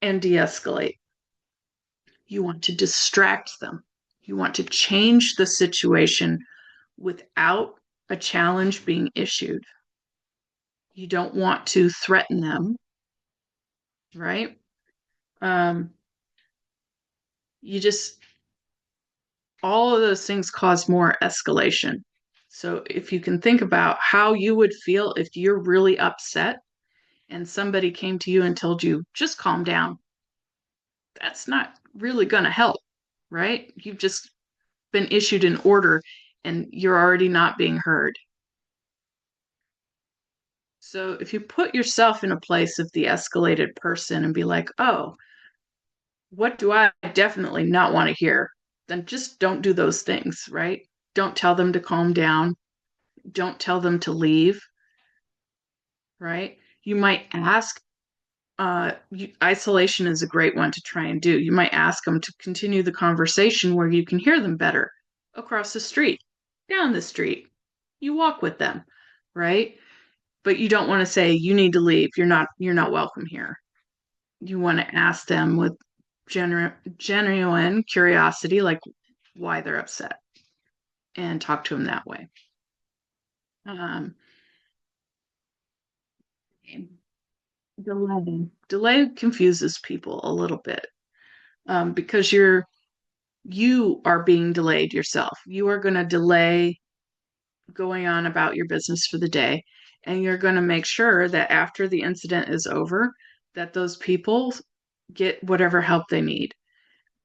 [SPEAKER 2] and de-escalate. You want to distract them. You want to change the situation without a challenge being issued. You don't want to threaten them, right? All of those things cause more escalation. So if you can think about how you would feel if you're really upset and somebody came to you and told you, just calm down, that's not really going to help, right? You've just been issued an order and you're already not being heard. So if you put yourself in a place of the escalated person and be like, oh, what do I definitely not want to hear? Then just don't do those things, right? Don't tell them to calm down. Don't tell them to leave, right? You might ask, isolation is a great one to try and do. You might ask them to continue the conversation where you can hear them better across the street, down the street. You walk with them, right? But you don't want to say you need to leave. You're not welcome here. You want to ask them with genuine curiosity, like why they're upset, and talk to them that way. Delay confuses people a little bit, because you are being delayed yourself. You are going to delay going on about your business for the day, and you're going to make sure that after the incident is over, that those people get whatever help they need.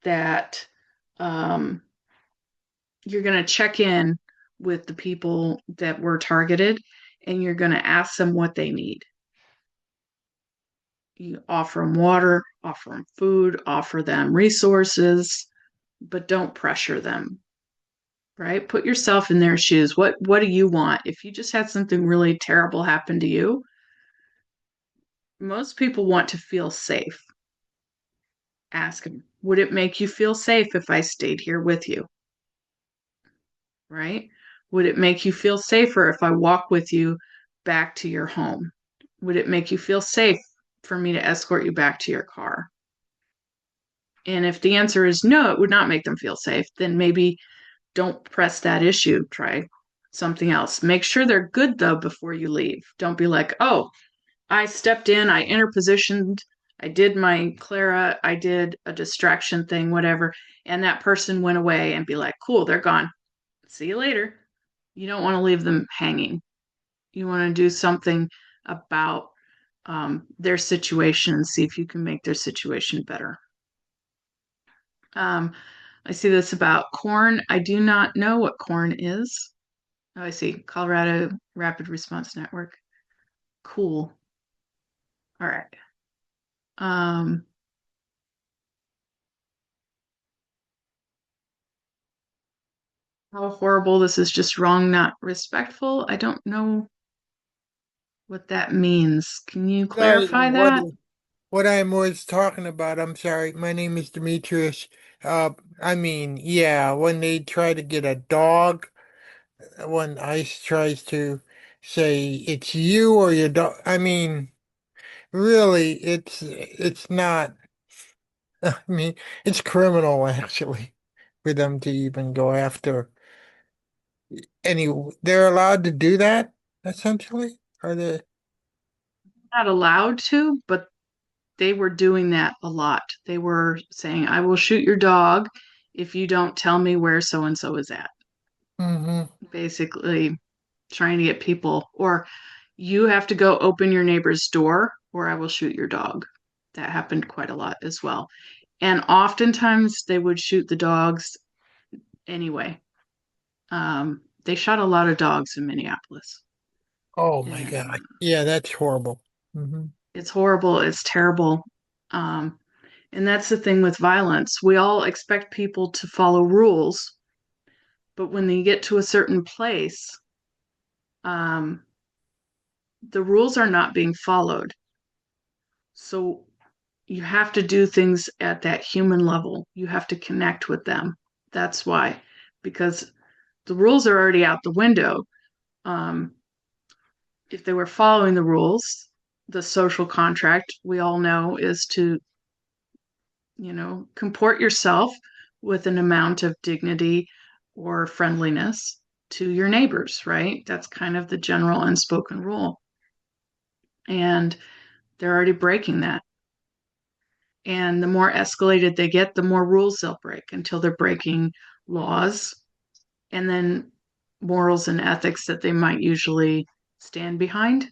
[SPEAKER 2] That you're going to check in with the people that were targeted, and you're going to ask them what they need. You offer them water, offer them food, offer them resources, but don't pressure them, right? Put yourself in their shoes. What do you want? If you just had something really terrible happen to you, most people want to feel safe. Ask them, would it make you feel safe if I stayed here with you? Right? Would it make you feel safer if I walk with you back to your home? Would it make you feel safe for me to escort you back to your car? And if the answer is no, it would not make them feel safe, then maybe don't press that issue. Try something else. Make sure they're good though before you leave. Don't be like, oh, I stepped in, I interpositioned, I did my Clara, I did a distraction thing, whatever, and that person went away, and be like, cool, they're gone. See you later. You don't want to leave them hanging. You want to do something about their situation and see if you can make their situation better. I see this about corn. I do not know what corn is. Oh, I see. Colorado Rapid Response Network. Cool. All right. How horrible. This is just wrong, not respectful. I don't know what that means. Can you
[SPEAKER 5] No,
[SPEAKER 2] clarify that?
[SPEAKER 5] what I'm was talking about, I'm sorry, my name is Demetrius. I mean, yeah, when they try to get a dog, when ICE tries to say it's you or your dog, I mean, really, it's not, I mean, it's criminal actually for them to even go after any, they're allowed to do that, essentially? Are they?
[SPEAKER 2] Not allowed to, but they were doing that a lot. They were saying, I will shoot your dog if you don't tell me where so and so is at.
[SPEAKER 5] Mm-hmm.
[SPEAKER 2] Basically, trying to get people, or you have to go open your neighbor's door, or I will shoot your dog. That happened quite a lot as well. And oftentimes they would shoot the dogs anyway. They shot a lot of dogs in Minneapolis.
[SPEAKER 5] Oh my
[SPEAKER 2] And
[SPEAKER 5] God. Yeah, that's horrible. Mm-hmm.
[SPEAKER 2] it's horrible. It's terrible. Um, and that's the thing with violence. We all expect people to follow rules, but when they get to a certain place, um, the rules are not being followed. So you have to do things at that human level. You have to connect with them. That's why, because the rules are already out the window. Um, if they were following the rules, the social contract we all know is to, comport yourself with an amount of dignity or friendliness to your neighbors, right? That's kind of the general unspoken rule. And they're already breaking that. And the more escalated they get, the more rules they'll break until they're breaking laws and then morals and ethics that they might usually stand behind.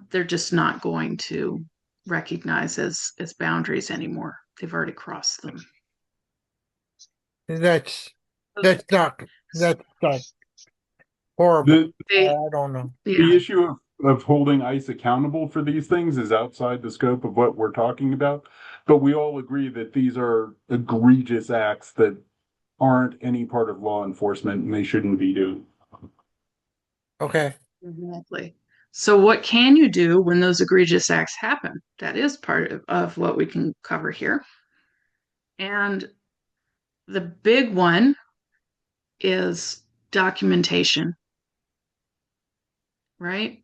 [SPEAKER 2] They're just not going to recognize as boundaries anymore. They've already crossed them.
[SPEAKER 5] That's not That's horrible.
[SPEAKER 4] The
[SPEAKER 2] They,
[SPEAKER 5] I don't know.
[SPEAKER 4] the
[SPEAKER 2] yeah,
[SPEAKER 4] issue of holding ICE accountable for these things is outside the scope of what we're talking about, but we all agree that these are egregious acts that aren't any part of law enforcement and they shouldn't be doing.
[SPEAKER 5] Okay.
[SPEAKER 2] exactly. So what can you do when those egregious acts happen? That is part of what we can cover here. And the big one is documentation, right?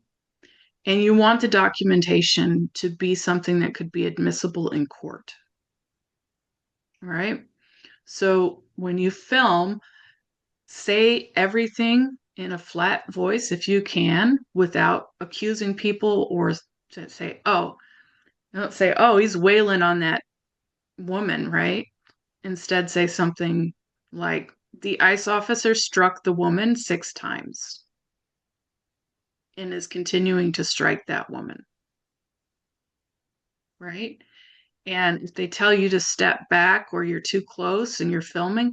[SPEAKER 2] And you want the documentation to be something that could be admissible in court, right? So when you film, say everything in a flat voice if you can without accusing people or say, oh, don't say, oh, he's wailing on that woman, right? Instead, say something like, the ICE officer struck the woman 6 times and is continuing to strike that woman, right? And if they tell you to step back or you're too close and you're filming,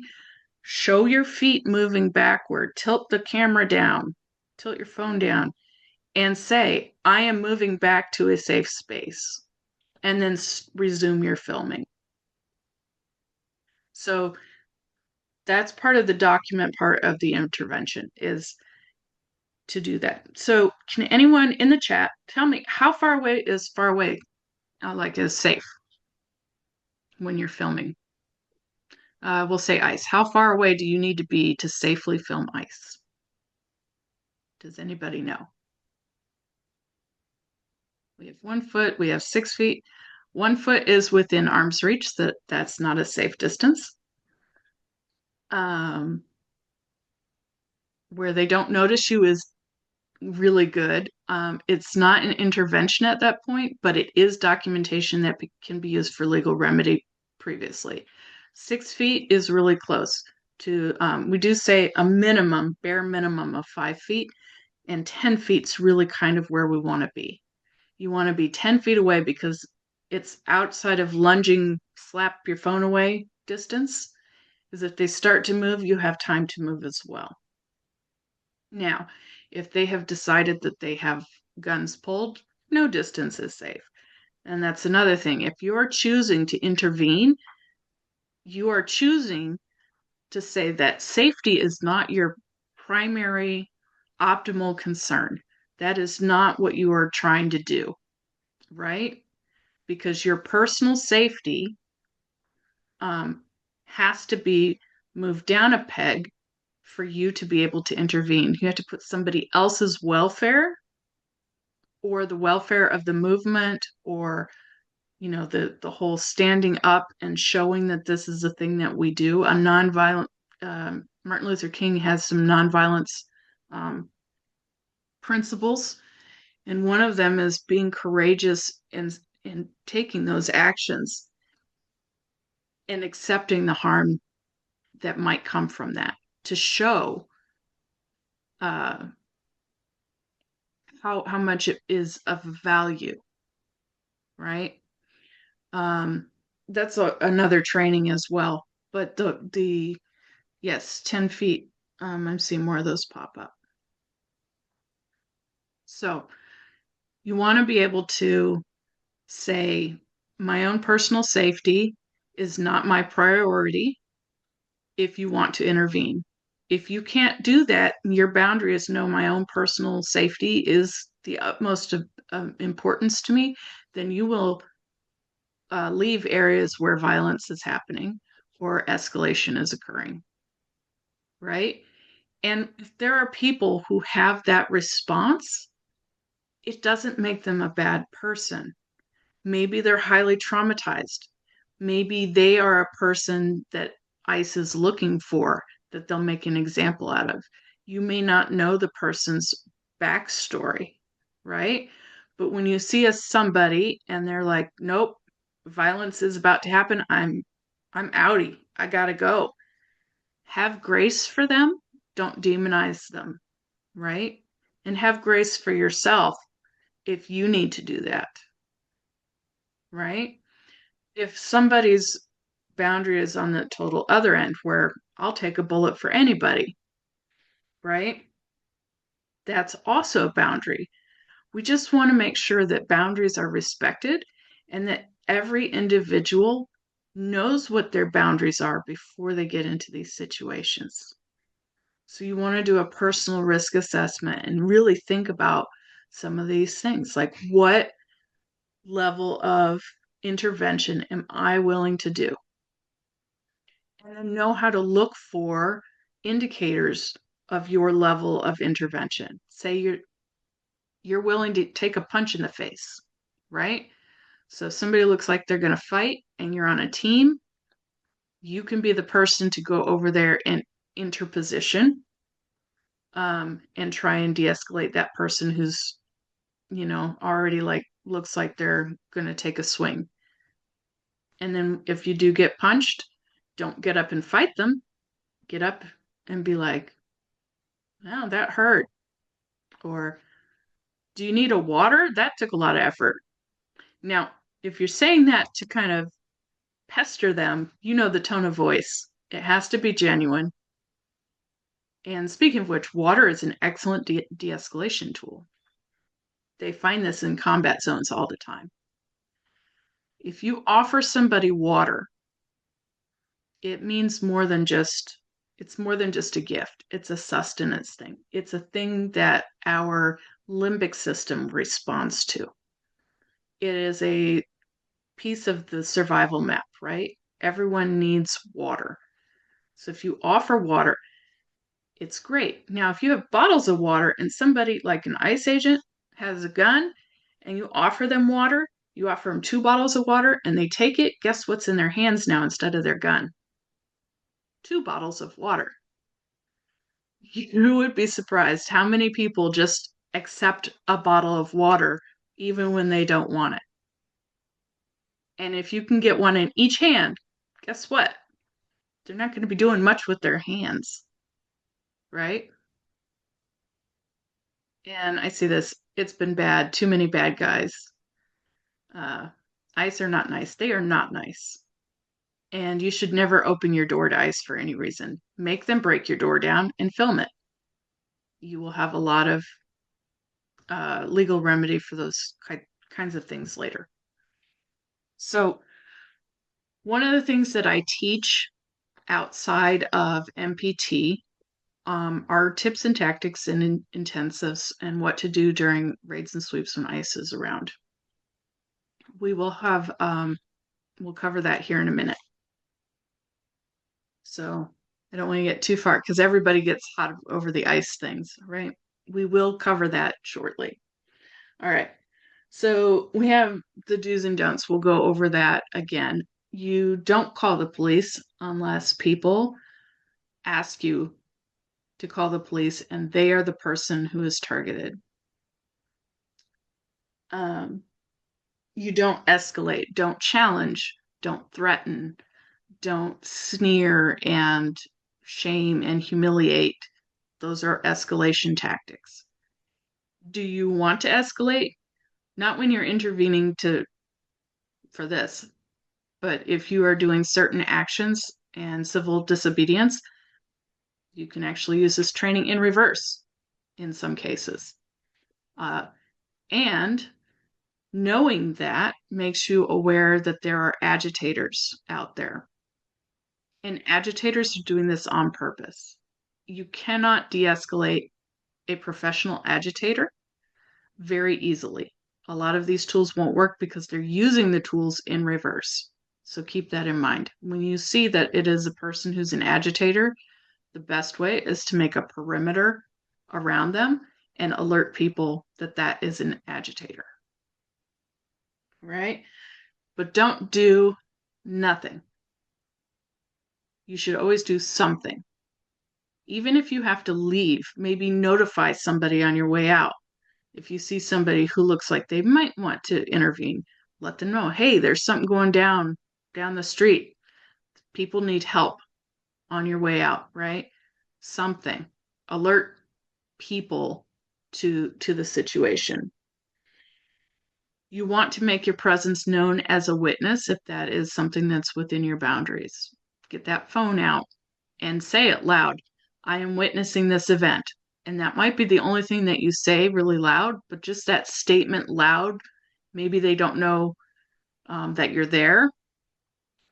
[SPEAKER 2] show your feet moving backward, tilt the camera down, tilt your phone down, and say, I am moving back to a safe space, and then resume your filming. So that's part of the document part of the intervention is to do that. So can anyone in the chat tell me how far away is far away, like is safe when you're filming? We'll say ice. How far away do you need to be to safely film ice? Does anybody know? We have 1 foot, we have 6 feet. 1 foot is within arm's reach, that's not a safe distance. Where they don't notice you is really good. It's not an intervention at that point, but it is documentation that can be used for legal remedy previously. 6 feet is really close to, we do say a minimum, bare minimum of 5 feet, and 10 feet's really kind of where we want to be. You want to be 10 feet away because it's outside of lunging, slap your phone away distance. Because if they start to move, you have time to move as well. Now, if they have decided that they have guns pulled, no distance is safe. And that's another thing. If you're choosing to intervene, you are choosing to say that safety is not your primary optimal concern. That is not what you are trying to do, right? Because your personal safety has to be moved down a peg for you to be able to intervene. You have to put somebody else's welfare or the welfare of the movement or the whole standing up and showing that this is a thing that we do. A nonviolent Martin Luther King has some nonviolence principles, and one of them is being courageous in taking those actions and accepting the harm that might come from that to show how much it is of value, right? That's another training as well. But the yes, 10 feet. I'm seeing more of those pop up. So you want to be able to say, my own personal safety is not my priority if you want to intervene. If you can't do that, your boundary is no, my own personal safety is the utmost of importance to me, then you will leave areas where violence is happening or escalation is occurring, right? And if there are people who have that response, it doesn't make them a bad person. Maybe they're highly traumatized. Maybe they are a person that ICE is looking for that they'll make an example out of. You may not know the person's backstory, right? But when you see somebody and they're like, nope, violence is about to happen, I'm outie. I gotta go. Have grace for them. Don't demonize them, right? And have grace for yourself if you need to do that, right? If somebody's boundary is on the total other end where I'll take a bullet for anybody, right? That's also a boundary. We just want to make sure that boundaries are respected and that every individual knows what their boundaries are before they get into these situations. So you want to do a personal risk assessment and really think about some of these things, like what level of intervention am I willing to do? And then know how to look for indicators of your level of intervention. Say you're willing to take a punch in the face, right? So if somebody looks like they're going to fight and you're on a team, you can be the person to go over there and interposition, and try and de-escalate that person who's, already like looks like they're going to take a swing. And then if you do get punched, don't get up and fight them. Get up and be like, "Oh, that hurt." Or, "Do you need a water? That took a lot of effort." Now, if you're saying that to kind of pester them, you know the tone of voice. It has to be genuine. And speaking of which, water is an excellent de-escalation tool. They find this in combat zones all the time. If you offer somebody water, it means more than just it's more than just a gift. It's a sustenance thing. It's a thing that our limbic system responds to. It is a piece of the survival map, right? Everyone needs water. So if you offer water, it's great. Now, if you have bottles of water and somebody like an ICE agent has a gun and you offer them water, you offer them 2 bottles of water and they take it, guess what's in their hands now instead of their gun? 2 bottles of water. You would be surprised how many people just accept a bottle of water even when they don't want it. And if you can get one in each hand, guess what? They're not going to be doing much with their hands, right? And I see this. It's been bad. Too many bad guys. ICE are not nice. They are not nice. And you should never open your door to ICE for any reason. Make them break your door down and film it. You will have a lot of legal remedy for those kinds of things later. So, one of the things that I teach outside of MPT are tips and tactics and intensives and what to do during raids and sweeps when ICE is around. We will have, we'll cover that here in a minute. So I don't want to get too far because everybody gets hot over the ICE things, right? We will cover that shortly. All right. So we have the do's and don'ts. We'll go over that again. You don't call the police unless people ask you to call the police and they are the person who is targeted. You don't escalate, don't challenge, don't threaten, don't sneer and shame and humiliate. Those are escalation tactics. Do you want to escalate? Not when you're intervening for this, but if you are doing certain actions and civil disobedience, you can actually use this training in reverse in some cases. And knowing that makes you aware that there are agitators out there. And agitators are doing this on purpose. You cannot de-escalate a professional agitator very easily. A lot of these tools won't work because they're using the tools in reverse. So keep that in mind. When you see that it is a person who's an agitator, the best way is to make a perimeter around them and alert people that that is an agitator. Right? But don't do nothing. You should always do something. Even if you have to leave, maybe notify somebody on your way out. If you see somebody who looks like they might want to intervene, let them know, hey, there's something going down the street. People need help on your way out, right? Something. Alert people to the situation. You want to make your presence known as a witness if that is something that's within your boundaries. Get that phone out and say it loud. I am witnessing this event. And that might be the only thing that you say really loud, but just that statement loud, maybe they don't know that you're there.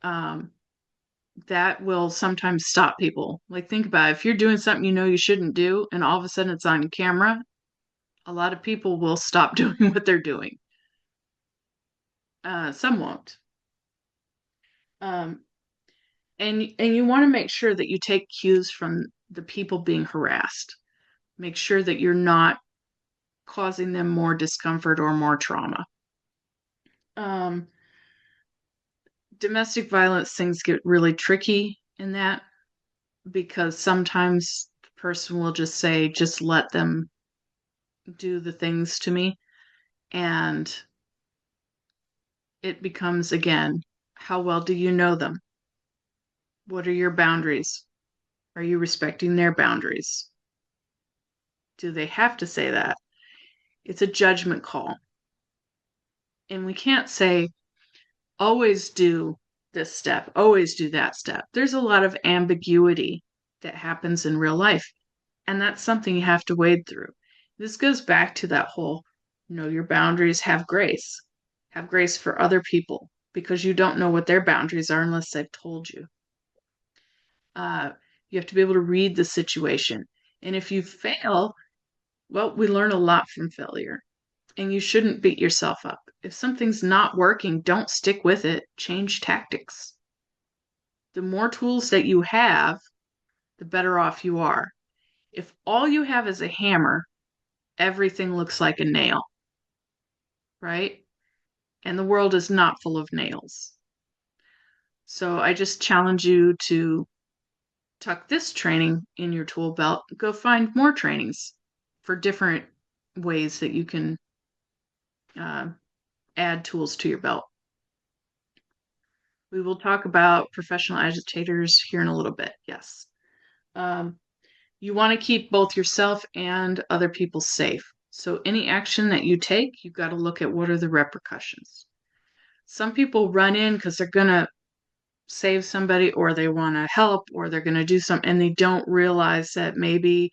[SPEAKER 2] That will sometimes stop people. Like, think about it. If you're doing something you know you shouldn't do, and all of a sudden it's on camera, a lot of people will stop doing what they're doing. Some won't. And you want to make sure that you take cues from the people being harassed. Make sure that you're not causing them more discomfort or more trauma. Domestic violence things get really tricky in that, because sometimes the person will just say, just let them do the things to me. And it becomes, again, how well do you know them? What are your boundaries? Are you respecting their boundaries? Do they have to say that? It's a judgment call. And we can't say, always do this step, always do that step. There's a lot of ambiguity that happens in real life. And that's something you have to wade through. This goes back to that whole know your boundaries, have grace. Have grace for other people, because you don't know what their boundaries are unless they've told you. You have to be able to read the situation. And if you fail, well, we learn a lot from failure. And you shouldn't beat yourself up. If something's not working, don't stick with it. Change tactics. The more tools that you have, the better off you are. If all you have is a hammer, everything looks like a nail, right? And the world is not full of nails. So I just challenge you to tuck this training in your tool belt. Go find more trainings for different ways that you can add tools to your belt. We will talk about professional agitators here in a little bit. Yes. You want to keep both yourself and other people safe. So any action that you take, you've got to look at what are the repercussions. Some people run in because they're going to save somebody, or they want to help, or they're going to do something, and they don't realize that maybe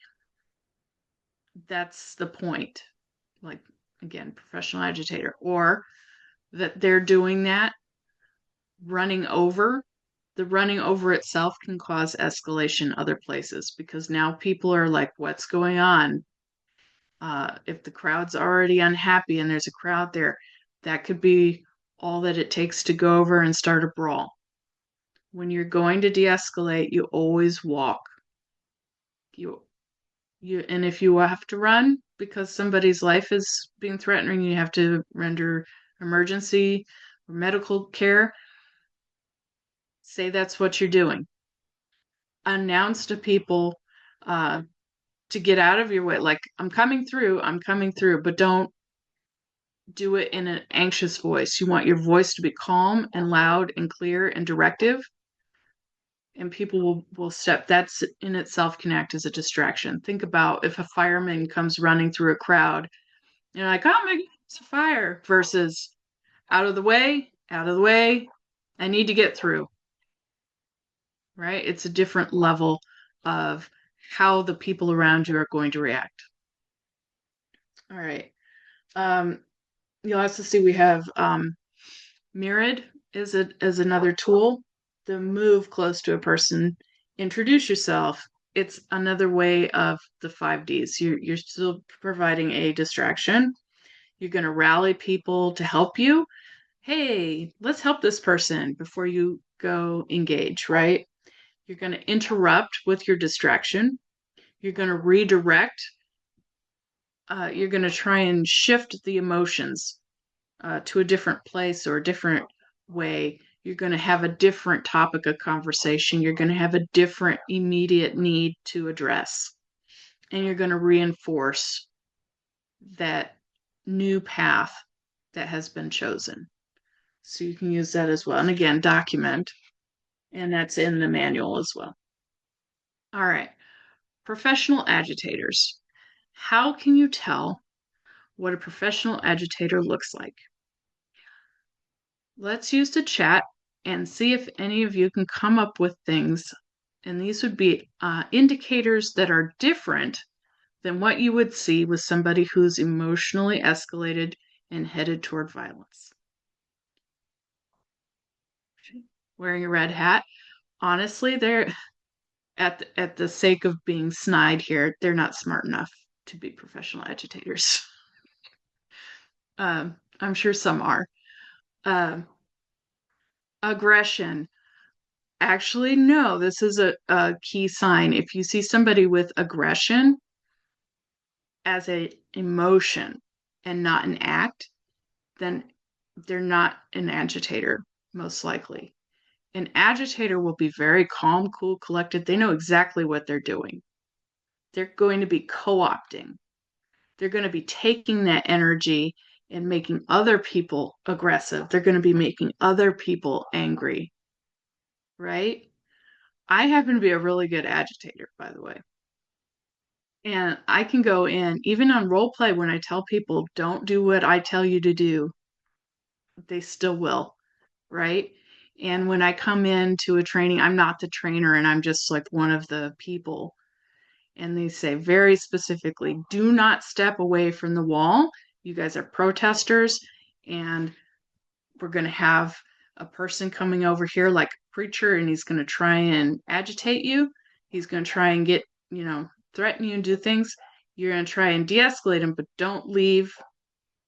[SPEAKER 2] that's the point. Like, again, professional agitator, or that they're doing that running over. The running over itself can cause escalation other places, because now people are like, what's going on? If the crowd's already unhappy and there's a crowd there, that could be all that it takes to go over and start a brawl. When you're going to de-escalate, you always walk. And if you have to run because somebody's life is being threatened and you have to render emergency or medical care, say that's what you're doing. Announce to people to get out of your way. Like, I'm coming through, but don't do it in an anxious voice. You want your voice to be calm and loud and clear and directive. And people will step. That's in itself can act as a distraction. Think about if a fireman comes running through a crowd, you're like, oh my God, it's a fire, versus out of the way, I need to get through. Right? It's a different level of how the people around you are going to react. All right. You'll also see we have mirrored is another tool. The move close to a person, introduce yourself. It's another way of the 5Ds. You're still providing a distraction. You're going to rally people to help you. Hey, let's help this person before you go engage, right? You're going to interrupt with your distraction. You're going to redirect. You're going to try and shift the emotions to a different place or a different way. You're going to have a different topic of conversation. You're going to have a different immediate need to address. And you're going to reinforce that new path that has been chosen. So you can use that as well. And again, document. And that's in the manual as well. All right. Professional agitators. How can you tell what a professional agitator looks like? Let's use the chat and see if any of you can come up with things And these would be indicators that are different than what you would see with somebody who's emotionally escalated and headed toward violence. Wearing a red hat. Honestly, they're at the sake of being snide here, they're not smart enough to be professional agitators. I'm sure some are. Aggression. Actually, no, this is a key sign. If you see somebody with aggression as a emotion and not an act, then they're not an agitator, most likely. An agitator will be very calm, cool, collected. They know exactly what they're doing. They're going to be co-opting. They're going to be taking that energy and making other people aggressive. They're going to be making other people angry, right? I happen to be a really good agitator, by the way. And I can go in, even on role play, when I tell people, don't do what I tell you to do, they still will, right? And when I come into a training, I'm not the trainer and I'm just like one of the people. And they say very specifically, do not step away from the wall. You guys are protesters, and we're going to have a person coming over here like a preacher, and he's going to try and agitate you. He's going to try and get, threaten you and do things. You're going to try and de-escalate him, but don't leave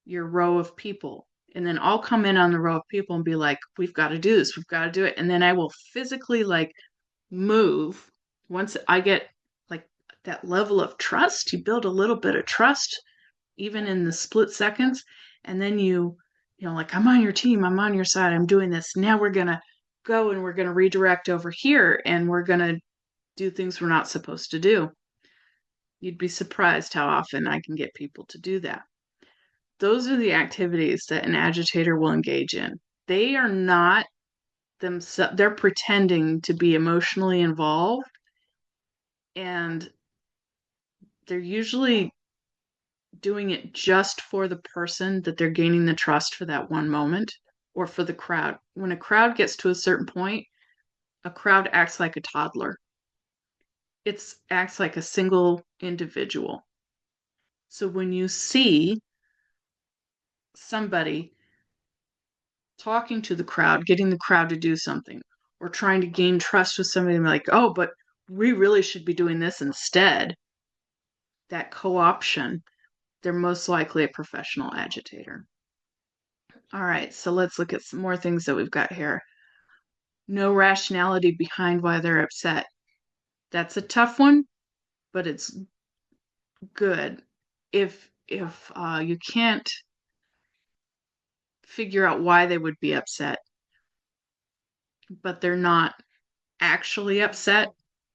[SPEAKER 2] your row of people. And then I'll come in on the row of people and be like, we've got to do this. We've got to do it. And then I will physically like move. Once I get like that level of trust, you build a little bit of trust, even in the split seconds. And then like, I'm on your team. I'm on your side. I'm doing this. Now we're going to go and we're going to redirect over here and we're going to do things we're not supposed to do. You'd be surprised how often I can get people to do that. Those are the activities that an agitator will engage in. They are not themselves, they're pretending to be emotionally involved, and they're usually doing it just for the person that they're gaining the trust for that one moment, or for the crowd. When a crowd gets to a certain point, a crowd acts like a toddler. It acts like a single individual. So when you see somebody talking to the crowd, getting the crowd to do something, or trying to gain trust with somebody and be like, oh, but we really should be doing this instead, that co-option, they're most likely a professional agitator. All right, so let's look at some more things that we've got here. No rationality behind why they're upset. That's a tough one, but it's good. If you can't figure out why they would be upset, but they're not actually upset,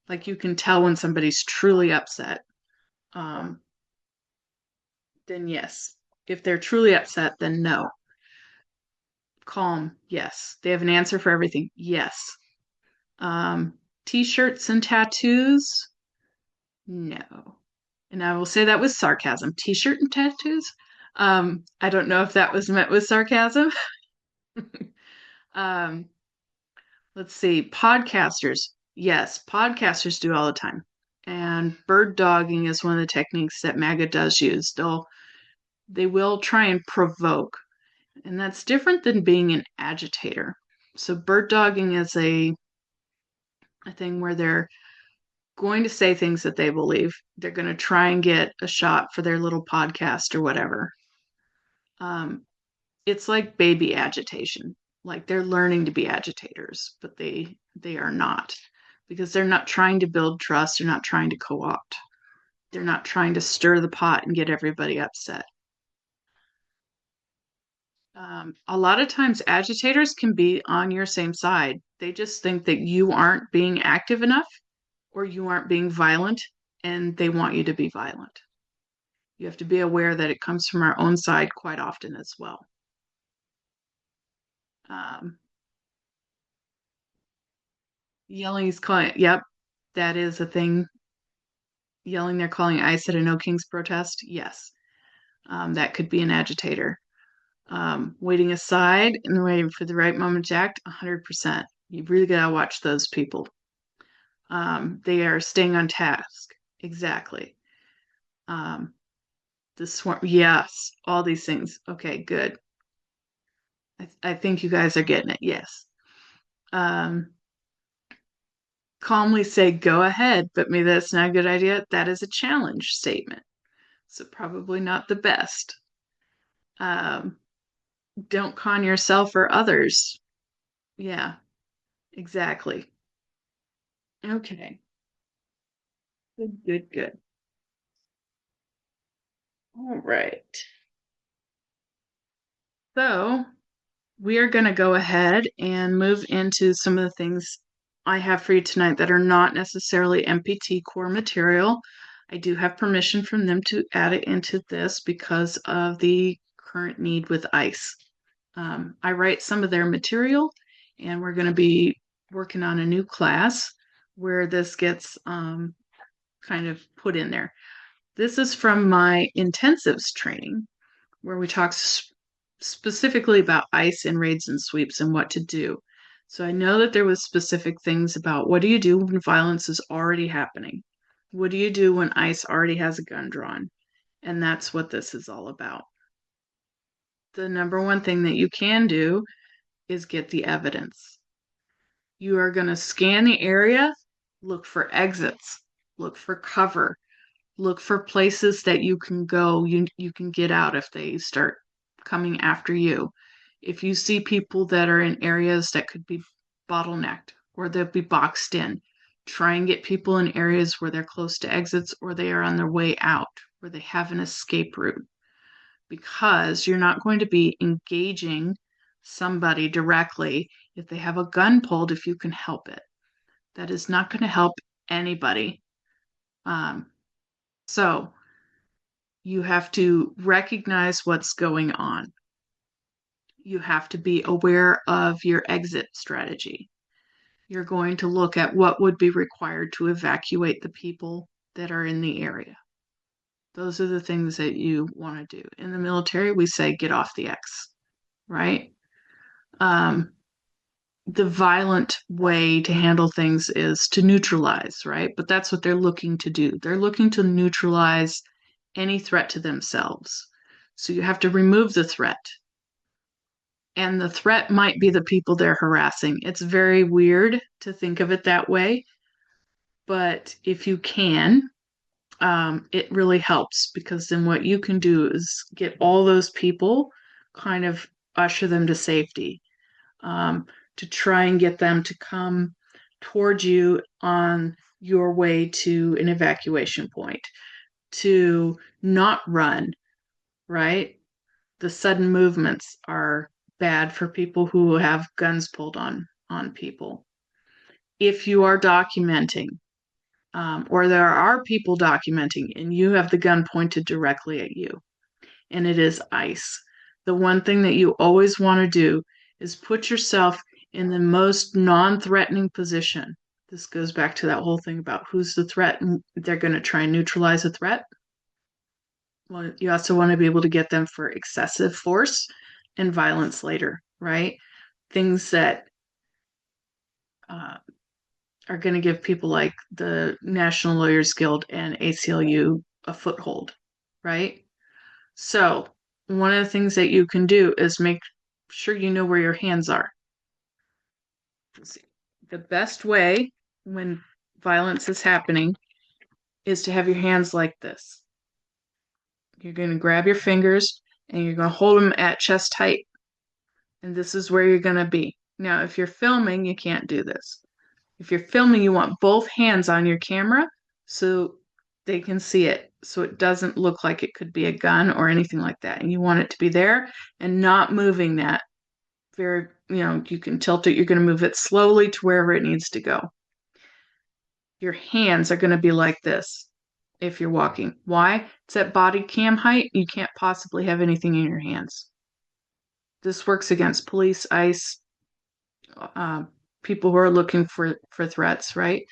[SPEAKER 2] like you can tell when somebody's truly upset, then yes. If they're truly upset, then no. Calm, yes. They have an answer for everything, yes. T-shirts and tattoos, no. And I will say that with sarcasm. T-shirt and tattoos? I don't know if that was meant with sarcasm. Let's see. Podcasters. Yes, podcasters do all the time. And bird dogging is one of the techniques that MAGA does use. They will try and provoke. And that's different than being an agitator. So bird dogging is a thing where they're going to say things that they believe. They're going to try and get a shot for their little podcast or whatever. It's like baby agitation. Like they're learning to be agitators, but they are not, because they're not trying to build trust. They're not trying to co-opt. They're not trying to stir the pot and get everybody upset. A lot of times agitators can be on your same side. They just think that you aren't being active enough or you aren't being violent, and they want you to be violent. You have to be aware that it comes from our own side quite often as well. Yelling is calling, yep, that is a thing. Yelling, they're calling ICE at a No Kings protest. Yes, that could be an agitator. Waiting aside and waiting for the right moment to act, 100%. You really gotta watch those people. They are staying on task. Exactly. The swarm, yes, all these things. Okay, good. I think you guys are getting it. Yes. Calmly say, go ahead, but maybe that's not a good idea. That is a challenge statement. So probably not the best. Don't con yourself or others. Yeah, exactly. Okay. Good, good, good. All right. So we are going to go ahead and move into some of the things I have for you tonight that are not necessarily MPT core material. I do have permission from them to add it into this because of the current need with ICE. I write some of their material, and we're going to be working on a new class where this gets kind of put in there. This is from my intensives training, where we talk specifically about ICE and raids and sweeps and what to do. So I know that there was specific things about what do you do when violence is already happening? What do you do when ICE already has a gun drawn? And that's what this is all about. The number one thing that you can do is get the evidence. You are going to scan the area, look for exits, look for cover, look for places that you can go, you can get out if they start coming after you. If you see people that are in areas that could be bottlenecked or they'll be boxed in, try and get people in areas where they're close to exits or they are on their way out, where they have an escape route. Because you're not going to be engaging somebody directly if they have a gun pulled if you can help it. That is not going to help anybody. So you have to recognize what's going on. You have to be aware of your exit strategy. You're going to look at what would be required to evacuate the people that are in the area. Those are the things that you want to do. In the military, we say get off the X, right? The violent way to handle things is to neutralize, right? But that's what they're looking to do. They're looking to neutralize any threat to themselves. So you have to remove the threat. And the threat might be the people they're harassing. It's very weird to think of it that way. But if you can, it really helps because then what you can do is get all those people, kind of usher them to safety, to try and get them to come towards you on your way to an evacuation point, to not run, right? The sudden movements are bad for people who have guns pulled on people. If you are documenting, or there are people documenting and you have the gun pointed directly at you, and it is ICE, the one thing that you always want to do is put yourself in the most non-threatening position. This goes back to that whole thing about who's the threat, and they're going to try and neutralize a threat. Well, you also want to be able to get them for excessive force and violence later, right? Things that are going to give people like the National Lawyers Guild and ACLU a foothold, right? So, one of the things that you can do is make sure you know where your hands are. The best way when violence is happening is to have your hands like this. You're going to grab your fingers and you're going to hold them at chest height. And this is where you're going to be. Now, if you're filming, you can't do this. If you're filming, you want both hands on your camera so they can see it, so it doesn't look like it could be a gun or anything like that. And you want it to be there and not moving that very, you can tilt it. You're going to move it slowly to wherever it needs to go. Your hands are going to be like this if you're walking. Why? It's at body cam height. You can't possibly have anything in your hands. This works against police, ICE, people who are looking for threats, right?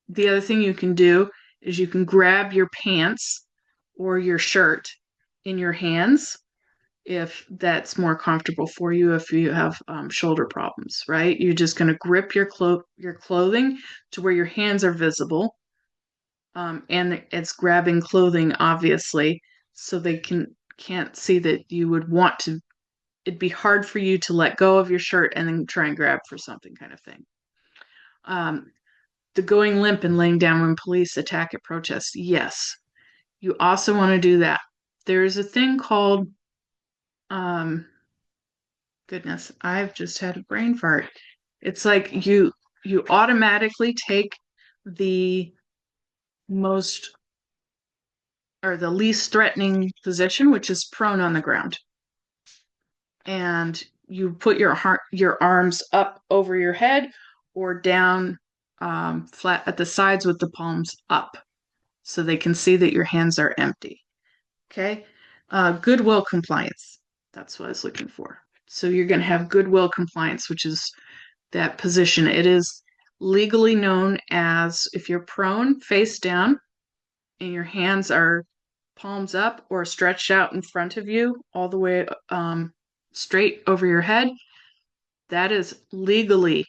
[SPEAKER 2] The other thing you can do is you can grab your pants or your shirt in your hands if that's more comfortable for you, if you have shoulder problems, right? You're just going to grip your clothing to where your hands are visible, and it's grabbing clothing, obviously, so they can't see that you would want to. It'd be hard for you to let go of your shirt and then try and grab for something, kind of thing. The going limp and laying down when police attack at protests, yes. You also want to do that. There is a thing called, goodness, I've just had a brain fart. It's like you automatically take the most or the least threatening position, which is prone on the ground. And you put your arms up over your head or down flat at the sides with the palms up so they can see that your hands are empty. Okay. Goodwill compliance. That's what I was looking for. So you're going to have goodwill compliance, which is that position. It is legally known as, if you're prone, face down, and your hands are palms up or stretched out in front of you, all the way straight over your head, that is legally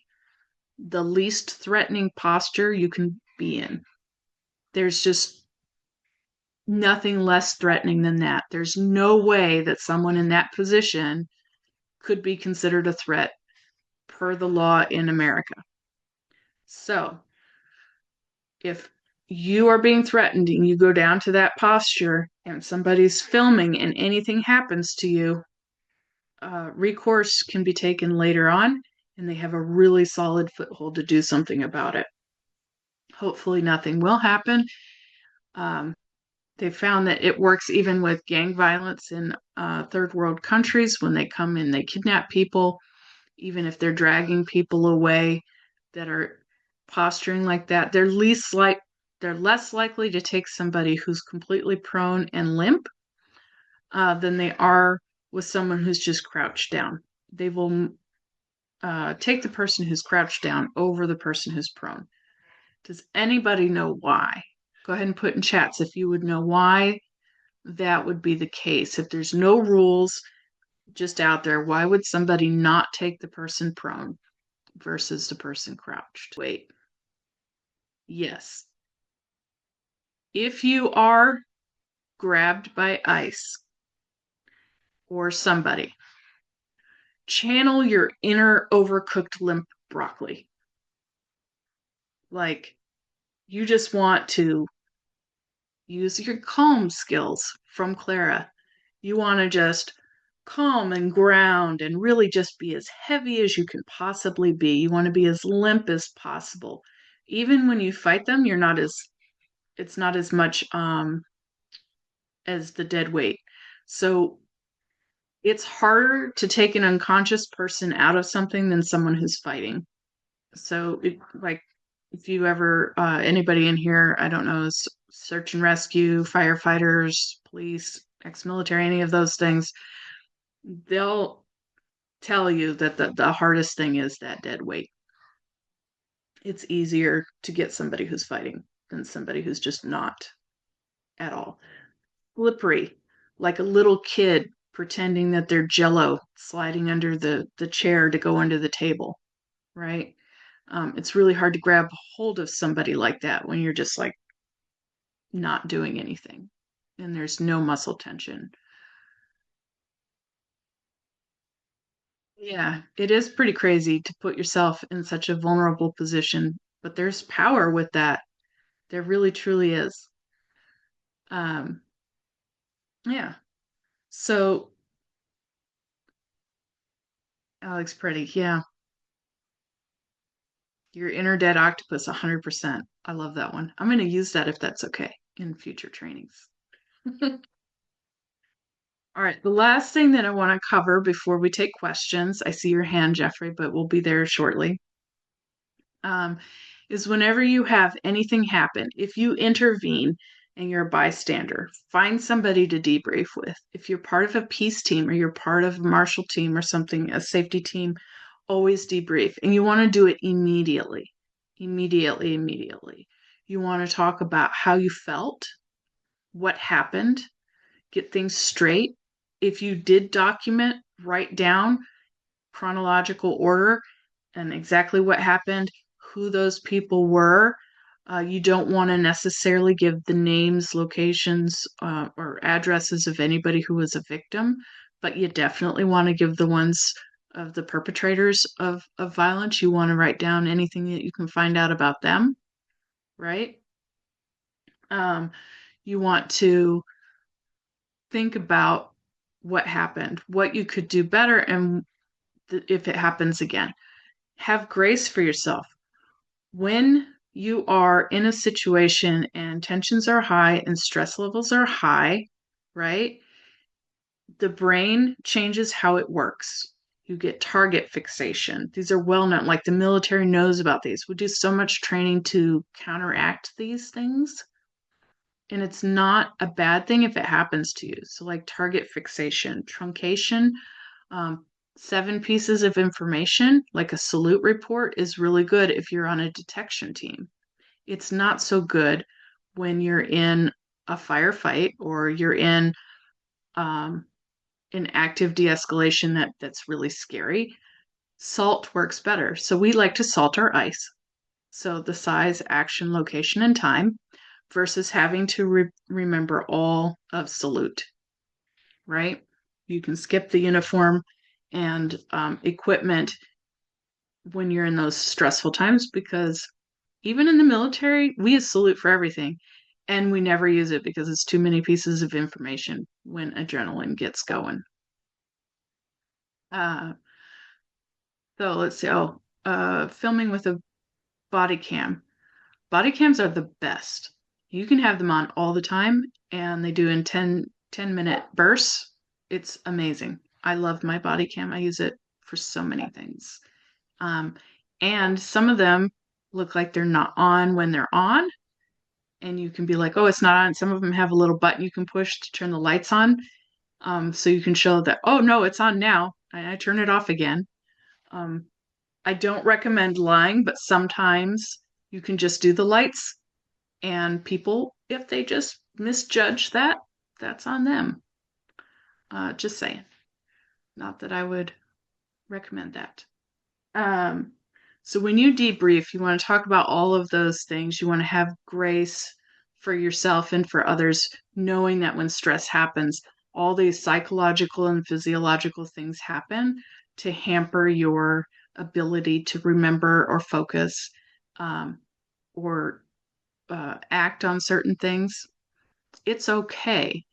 [SPEAKER 2] the least threatening posture you can be in. There's just nothing less threatening than that. There's no way that someone in that position could be considered a threat per the law in America. So, if you are being threatened and you go down to that posture and somebody's filming and anything happens to you, recourse can be taken later on, and they have a really solid foothold to do something about it. Hopefully, nothing will happen. They found that it works even with gang violence in third world countries when they come in, they kidnap people, even if they're dragging people away that are posturing like that. They're less likely to take somebody who's completely prone and limp than they are with someone who's just crouched down. They will take the person who's crouched down over the person who's prone. Does anybody know why? Go ahead and put in chats if you would know why that would be the case. If there's no rules just out there, why would somebody not take the person prone versus the person crouched? Wait. Yes. If you are grabbed by ICE or somebody, channel your inner overcooked limp broccoli. Like, you just want to use your calm skills from Clara. You want to just calm and ground and really just be as heavy as you can possibly be. You want to be as limp as possible. Even when you fight them, it's not as much as the dead weight. So it's harder to take an unconscious person out of something than someone who's fighting. So if you ever, anybody in here, I don't know, search and rescue, firefighters, police, ex-military, any of those things, they'll tell you that the hardest thing is that dead weight. It's easier to get somebody who's fighting than somebody who's just not at all. Slippery, like a little kid pretending that they're Jello sliding under the chair to go under the table, right? It's really hard to grab hold of somebody like that when you're just like not doing anything and there's no muscle tension. Yeah, it is pretty crazy to put yourself in such a vulnerable position, but there's power with that. There really truly is. Um, yeah. So, Alex Pretty, yeah. Your inner dead octopus, 100%. I love that one. I'm going to use that if that's okay in future trainings. All right, the last thing that I want to cover before we take questions, I see your hand, Jeffrey, but we'll be there shortly, is whenever you have anything happen, if you intervene and you're a bystander, find somebody to debrief with. If you're part of a peace team or you're part of a marshal team or something, a safety team, always debrief. And you want to do it immediately. Immediately. You want to talk about how you felt, what happened, get things straight, if you did document, write down chronological order and exactly what happened, who those people were. You don't want to necessarily give the names, locations, or addresses of anybody who was a victim, but you definitely want to give the ones of the perpetrators of violence. You want to write down anything that you can find out about them, right? You want to think about what happened, what you could do better, and if it happens again. Have grace for yourself. When you are in a situation and tensions are high and stress levels are high, right? The brain changes how it works. You get target fixation. These are well known, like the military knows about these. We do so much training to counteract these things. And it's not a bad thing if it happens to you. So, like target fixation, truncation, um, 7 pieces of information, like a salute report, is really good if you're on a detection team. It's not so good when you're in a firefight or you're in an active de-escalation that's really scary. Salt works better. So we like to salt our ice. So the size, action, location, and time versus having to remember all of salute, right? You can skip the uniform and equipment when you're in those stressful times because even in the military, we use salute for everything. And we never use it because it's too many pieces of information when adrenaline gets going. Uh, so let's see. Filming with a body cam. Body cams are the best. You can have them on all the time, and they do in 10-minute bursts. It's amazing. I love my body cam. I use it for so many things. And some of them look like they're not on when they're on. And you can be like, oh, it's not on. Some of them have a little button you can push to turn the lights on. So you can show that, oh, no, it's on now. I turn it off again. I don't recommend lying, but sometimes you can just do the lights. And people, if they just misjudge that, that's on them. Just saying. Not that I would recommend that. So when you debrief, you want to talk about all of those things. You want to have grace for yourself and for others, knowing that when stress happens, all these psychological and physiological things happen to hamper your ability to remember or focus or act on certain things. It's okay.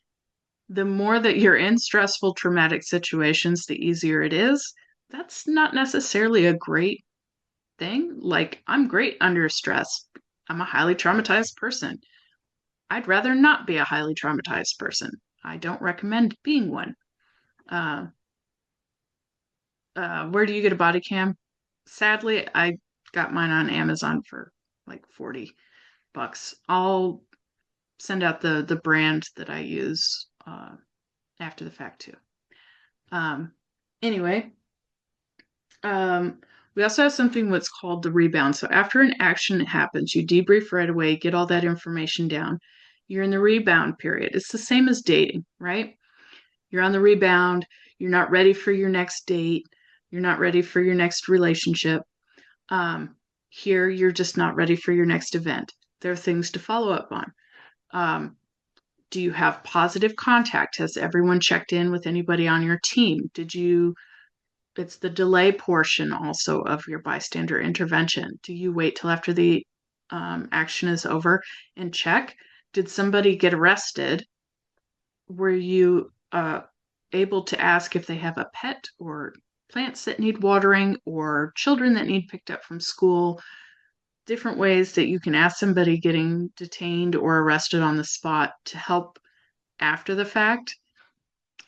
[SPEAKER 2] The more that you're in stressful, traumatic situations, the easier it is. That's not necessarily a great thing. Like, I'm great under stress. I'm a highly traumatized person. I'd rather not be a highly traumatized person. I don't recommend being one. Where do you get a body cam? Sadly, I got mine on Amazon for like $40. I'll send out the brand that I use after the fact too. Anyway, we also have something what's called the rebound. So after an action happens, you debrief right away, get all that information down. You're in the rebound period. It's the same as dating, right? You're on the rebound. You're not ready for your next date. You're not ready for your next relationship. Here, you're just not ready for your next event. There are things to follow up on. Do you have positive contact? Has everyone checked in with anybody on your team? It's the delay portion also of your bystander intervention. Do you wait till after the action is over and check? Did somebody get arrested? Were you able to ask if they have a pet or plants that need watering or children that need picked up from school? Different ways that you can ask somebody getting detained or arrested on the spot to help after the fact.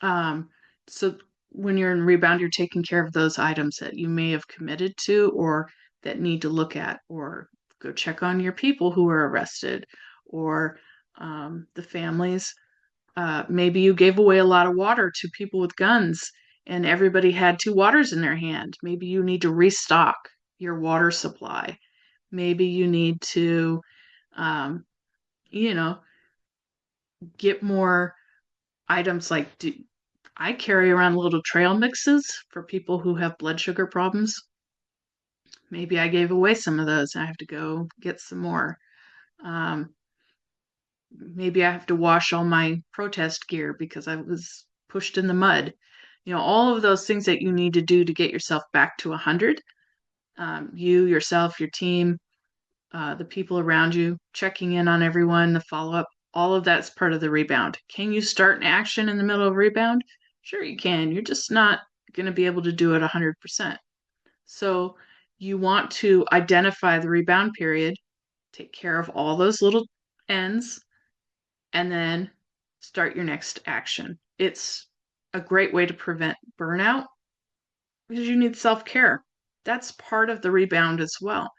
[SPEAKER 2] So when you're in rebound, you're taking care of those items that you may have committed to or that need to look at, or go check on your people who were arrested or the families. Maybe you gave away a lot of water to people with guns and everybody had 2 waters in their hand. Maybe you need to restock your water supply. Maybe you need to, you know, get more items like I carry around little trail mixes for people who have blood sugar problems. Maybe I gave away some of those and I have to go get some more. Um, maybe I have to wash all my protest gear because I was pushed in the mud. All of those things that you need to do to get yourself back to 100. You, yourself, your team, the people around you, checking in on everyone, the follow up, all of that's part of the rebound. Can you start an action in the middle of a rebound? Sure, you can. You're just not going to be able to do it 100%. So you want to identify the rebound period, take care of all those little ends, and then start your next action. It's a great way to prevent burnout because you need self care. That's part of the rebound as well.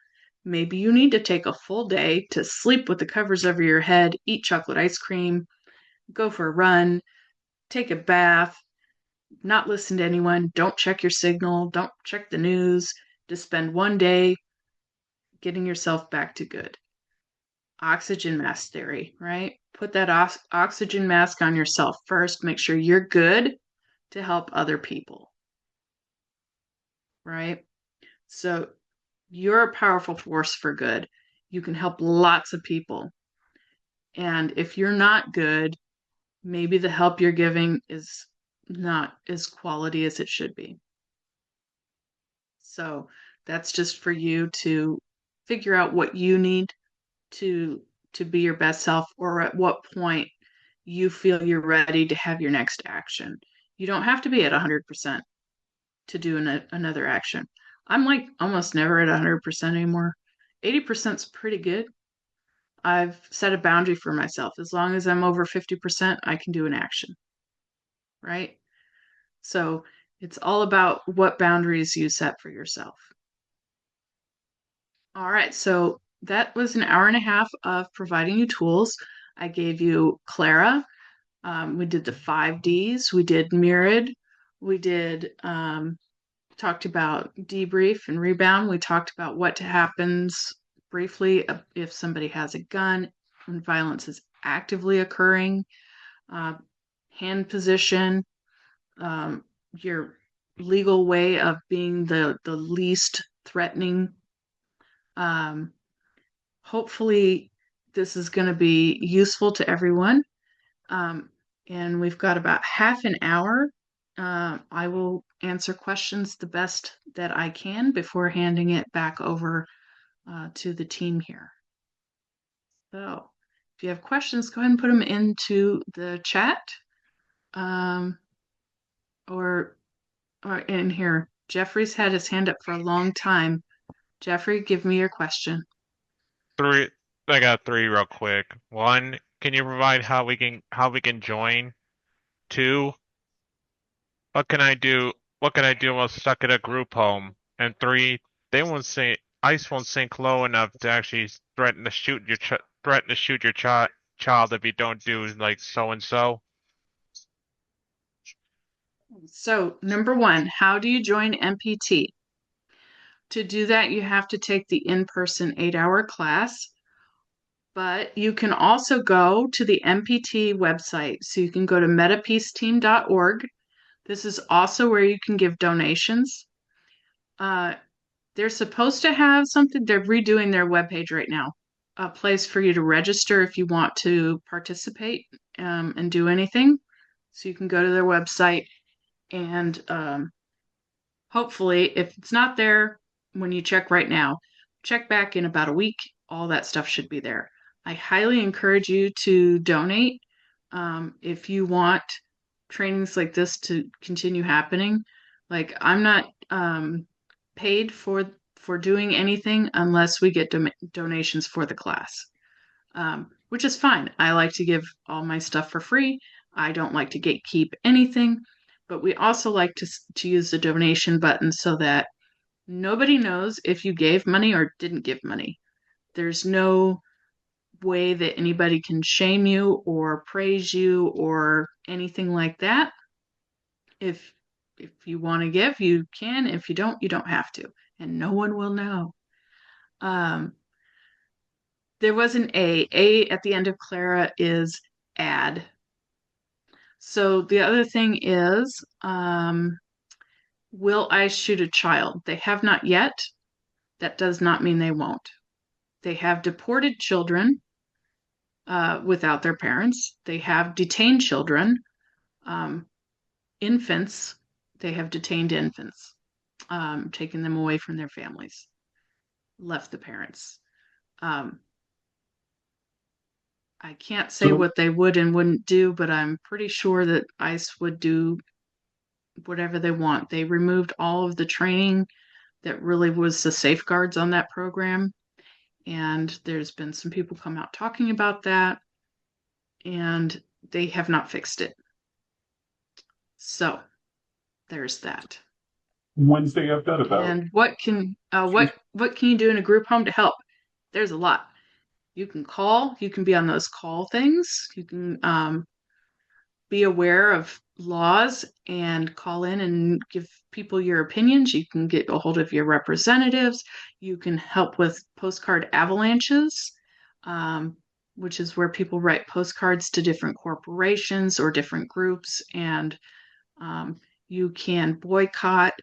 [SPEAKER 2] Maybe you need to take a full day to sleep with the covers over your head, eat chocolate ice cream, go for a run, take a bath, not listen to anyone, don't check your signal, don't check the news, just spend one day getting yourself back to good. Oxygen mask theory, right? Put that oxygen mask on yourself first. Make sure you're good to help other people, right? So you're a powerful force for good. You can help lots of people. And if you're not good, maybe the help you're giving is not as quality as it should be. So that's just for you to figure out what you need to be your best self, or at what point you feel you're ready to have your next action. You don't have to be at 100% to do another action. I'm like almost never at 100% anymore. 80% is pretty good. I've set a boundary for myself. As long as I'm over 50%, I can do an action, right? So it's all about what boundaries you set for yourself. All right, so that was an hour and a half of providing you tools. I gave you Clara. We did the 5Ds. We did Mirrored. We did talked about debrief and rebound. We talked about what happens briefly if somebody has a gun, when violence is actively occurring, hand position, your legal way of being the least threatening. Hopefully, this is going to be useful to everyone. And we've got about half an hour. I will answer questions the best that I can before handing it back over to the team here. So if you have questions, go ahead and put them into the chat. Or in here. Jeffrey's had his hand up for a long time. Jeffrey, give me your question.
[SPEAKER 3] Three. I got three real quick. One, can you provide how we can join? Two, what can I do? What can I do while stuck at a group home? And three, ICE won't sink low enough to actually threaten to shoot your child if you don't do like so and so.
[SPEAKER 2] So, number one, how do you join MPT? To do that, you have to take the in-person 8-hour class, but you can also go to the MPT website. So you can go to metapeaceteam.org. This is also where you can give donations. They're supposed to have something, they're redoing their webpage right now, a place for you to register if you want to participate and do anything. So you can go to their website and hopefully, if it's not there when you check right now, check back in about a week. All that stuff should be there. I highly encourage you to donate if you want trainings like this to continue happening. Like I'm not paid for doing anything unless we get donations for the class, which is fine. I like to give all my stuff for free. I don't like to gatekeep anything, but we also like to use the donation button so that nobody knows if you gave money or didn't give money. There's no way that anybody can shame you or praise you or anything like that. If you want to give, you can. If you don't have to, and no one will know. There was an A. A at the end of Clara is add. So the other thing is, will ICE shoot a child? They have not yet. That does not mean they won't. They have deported children without their parents. They have detained children, infants. They have detained infants, taken them away from their families, left the parents. I can't say
[SPEAKER 4] So
[SPEAKER 2] what they would and wouldn't do, but I'm pretty sure that ICE would do whatever they want. They removed all of the training that really was the safeguards on that program. And there's been some people come out talking about that, and they have not fixed it. So there's that.
[SPEAKER 4] Wyndsday, I've got about.
[SPEAKER 2] And what can you do in a group home to help? There's a lot. You can call. You can be on those call things. You can be aware of laws and call in and give people your opinions. You can get a hold of your representatives. You can help with postcard avalanches, which is where people write postcards to different corporations or different groups, and you can boycott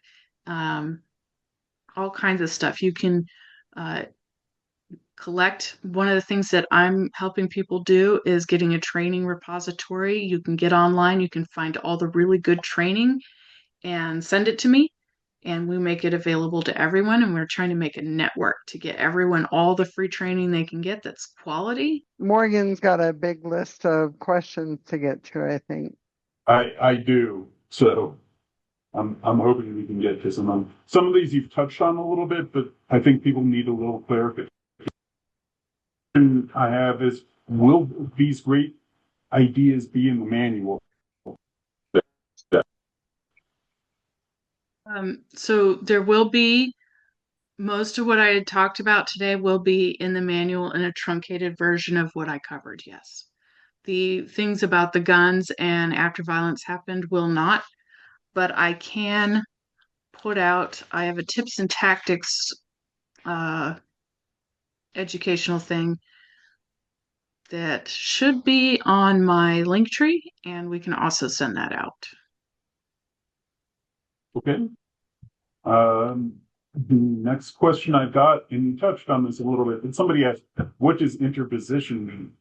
[SPEAKER 2] all kinds of stuff. You can collect. One of the things that I'm helping people do is getting a training repository. You can get online, you can find all the really good training and send it to me, and we make it available to everyone. And we're trying to make a network to get everyone all the free training they can get that's quality.
[SPEAKER 1] Morgan's got a big list of questions to get to, I think.
[SPEAKER 4] I do. So I'm hoping we can get to some of them. Some of these you've touched on a little bit, but I think people need a little clarification. I have is, will these great ideas be in the manual?
[SPEAKER 2] So there will be, most of what I had talked about today will be in the manual in a truncated version of what I covered, yes. The things about the guns and after violence happened will not, but I can put out, I have a tips and tactics educational thing that should be on my link tree, and we can also send that out.
[SPEAKER 4] Okay. The next question I've got, and you touched on this a little bit, but somebody asked, what does interposition mean?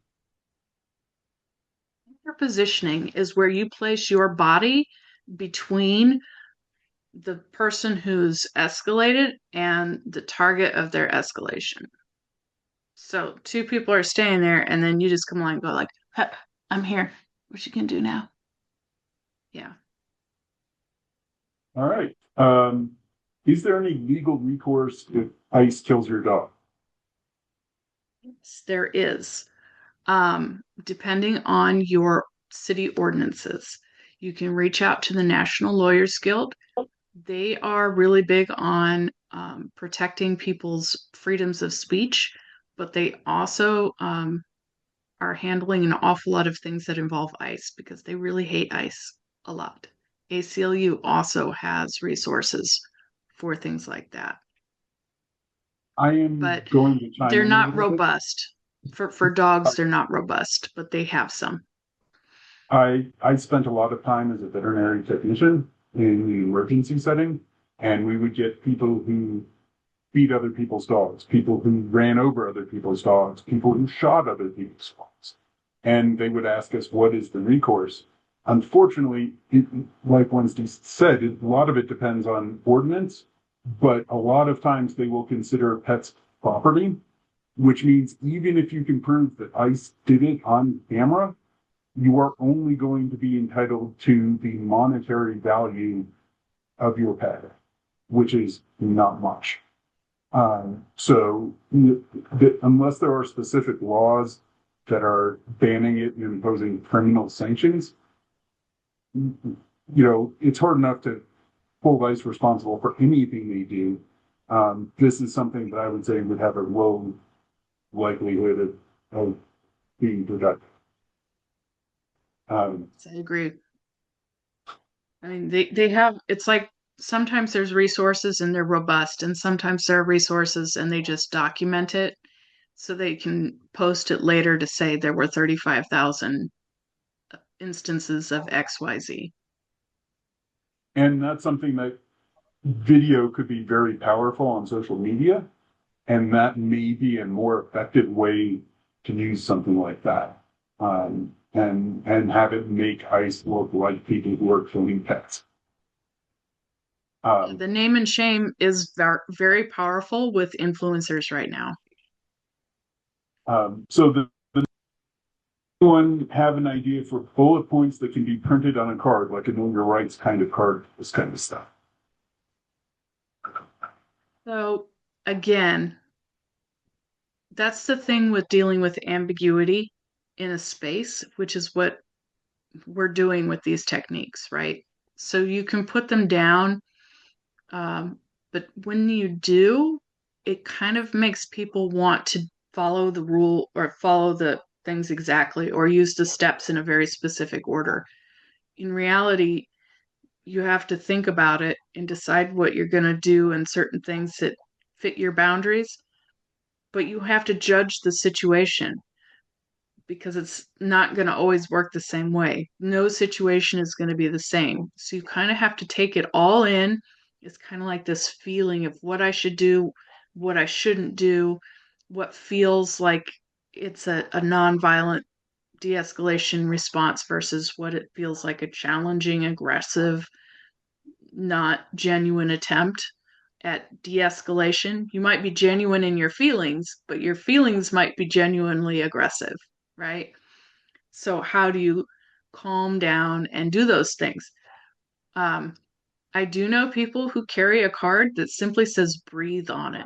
[SPEAKER 2] Interpositioning is where you place your body between the person who's escalated and the target of their escalation. So two people are staying there, and then you just come along and go like, I'm here. What you can do now? Yeah.
[SPEAKER 4] All right. Is there any legal recourse if ICE kills your dog?
[SPEAKER 2] Yes, there is. Depending on your city ordinances, you can reach out to the National Lawyers Guild. They are really big on protecting people's freedoms of speech, but they also are handling an awful lot of things that involve ICE because they really hate ICE a lot. ACLU also has resources for things like that.
[SPEAKER 4] I am
[SPEAKER 2] But
[SPEAKER 4] going to chime
[SPEAKER 2] they're
[SPEAKER 4] in a
[SPEAKER 2] not
[SPEAKER 4] little bit.
[SPEAKER 2] robust. For dogs, they're not robust, but they have some.
[SPEAKER 4] I spent a lot of time as a veterinary technician in the emergency setting, and we would get people who beat other people's dogs, people who ran over other people's dogs, people who shot other people's dogs. And they would ask us, what is the recourse? Unfortunately, like Wyndsday said, a lot of it depends on ordinance, but a lot of times they will consider pets property, which means even if you can prove that ICE did it on camera, you are only going to be entitled to the monetary value of your pet, which is not much. So unless there are specific laws that are banning it and imposing criminal sanctions, it's hard enough to hold ICE responsible for anything they do. This is something that I would say would have a low likelihood of being productive.
[SPEAKER 2] I agree. I mean, they have, it's like sometimes there's resources and they're robust, and sometimes there are resources and they just document it so they can post it later to say there were 35,000 instances of XYZ.
[SPEAKER 4] And that's something that video could be very powerful on social media, and that may be a more effective way to use something like that, and have it make ICE look like people who are killing pets.
[SPEAKER 2] The name and shame is very powerful with influencers right now.
[SPEAKER 4] So the anyone have an idea for bullet points that can be printed on a card, like a know your rights kind of card, this kind of stuff?
[SPEAKER 2] So again, that's the thing with dealing with ambiguity in a space, which is what we're doing with these techniques, right? So you can put them down, but when you do, it kind of makes people want to follow the rule or follow the things exactly or use the steps in a very specific order. In reality, you have to think about it and decide what you're going to do and certain things that fit your boundaries, but you have to judge the situation because it's not going to always work the same way. No situation is going to be the same. So you kind of have to take it all in. It's kind of like this feeling of what I should do, what I shouldn't do, what feels like it's a nonviolent de escalation response versus what it feels like a challenging, aggressive, not genuine attempt at de escalation. You might be genuine in your feelings, but your feelings might be genuinely aggressive, right? So, how do you calm down and do those things? I do know people who carry a card that simply says breathe on it.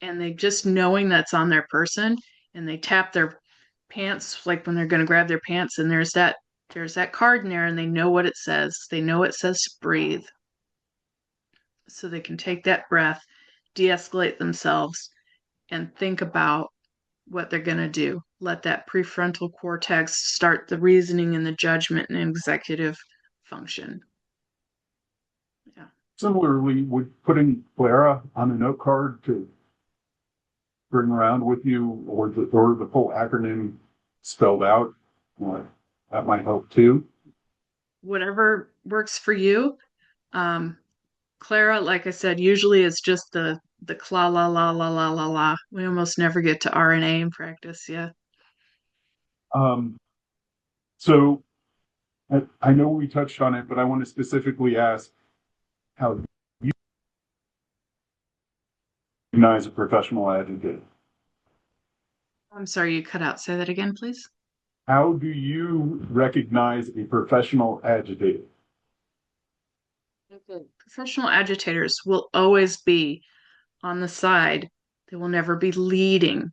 [SPEAKER 2] And they just knowing that's on their person and they tap their pants like when they're going to grab their pants and there's that card in there and they know what it says. They know it says breathe. So they can take that breath, de-escalate themselves and think about what they're going to do. Let that prefrontal cortex start the reasoning and the judgment and executive function. Yeah.
[SPEAKER 4] Similarly, would putting Clara on a note card to bring around with you, or the full acronym spelled out, that might help too.
[SPEAKER 2] Whatever works for you. Clara, like I said, usually it's just the cla la la la la la la. We almost never get to RNA in practice. Yeah.
[SPEAKER 4] Um, so I know we touched on it, but I want to specifically ask how you recognize a professional advocate.
[SPEAKER 2] I'm sorry, you cut out. Say that again, please.
[SPEAKER 4] How do you recognize a professional agitator?
[SPEAKER 2] Professional agitators will always be on the side. They will never be leading.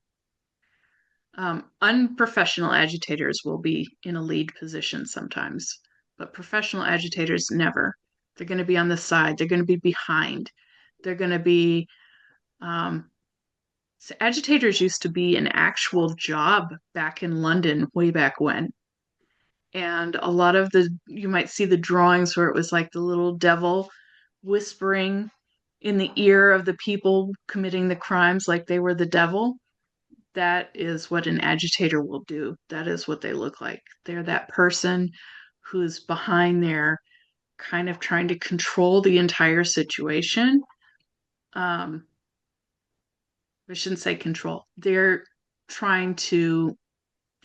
[SPEAKER 2] Unprofessional agitators will be in a lead position sometimes, but professional agitators never. They're going to be on the side. They're going to be behind. They're going to be. So agitators used to be an actual job back in London way back when. And a lot of you might see the drawings where it was like the little devil whispering in the ear of the people committing the crimes like they were the devil. That is what an agitator will do. That is what they look like. They're that person who's behind there, kind of trying to control the entire situation. I shouldn't say control. They're trying to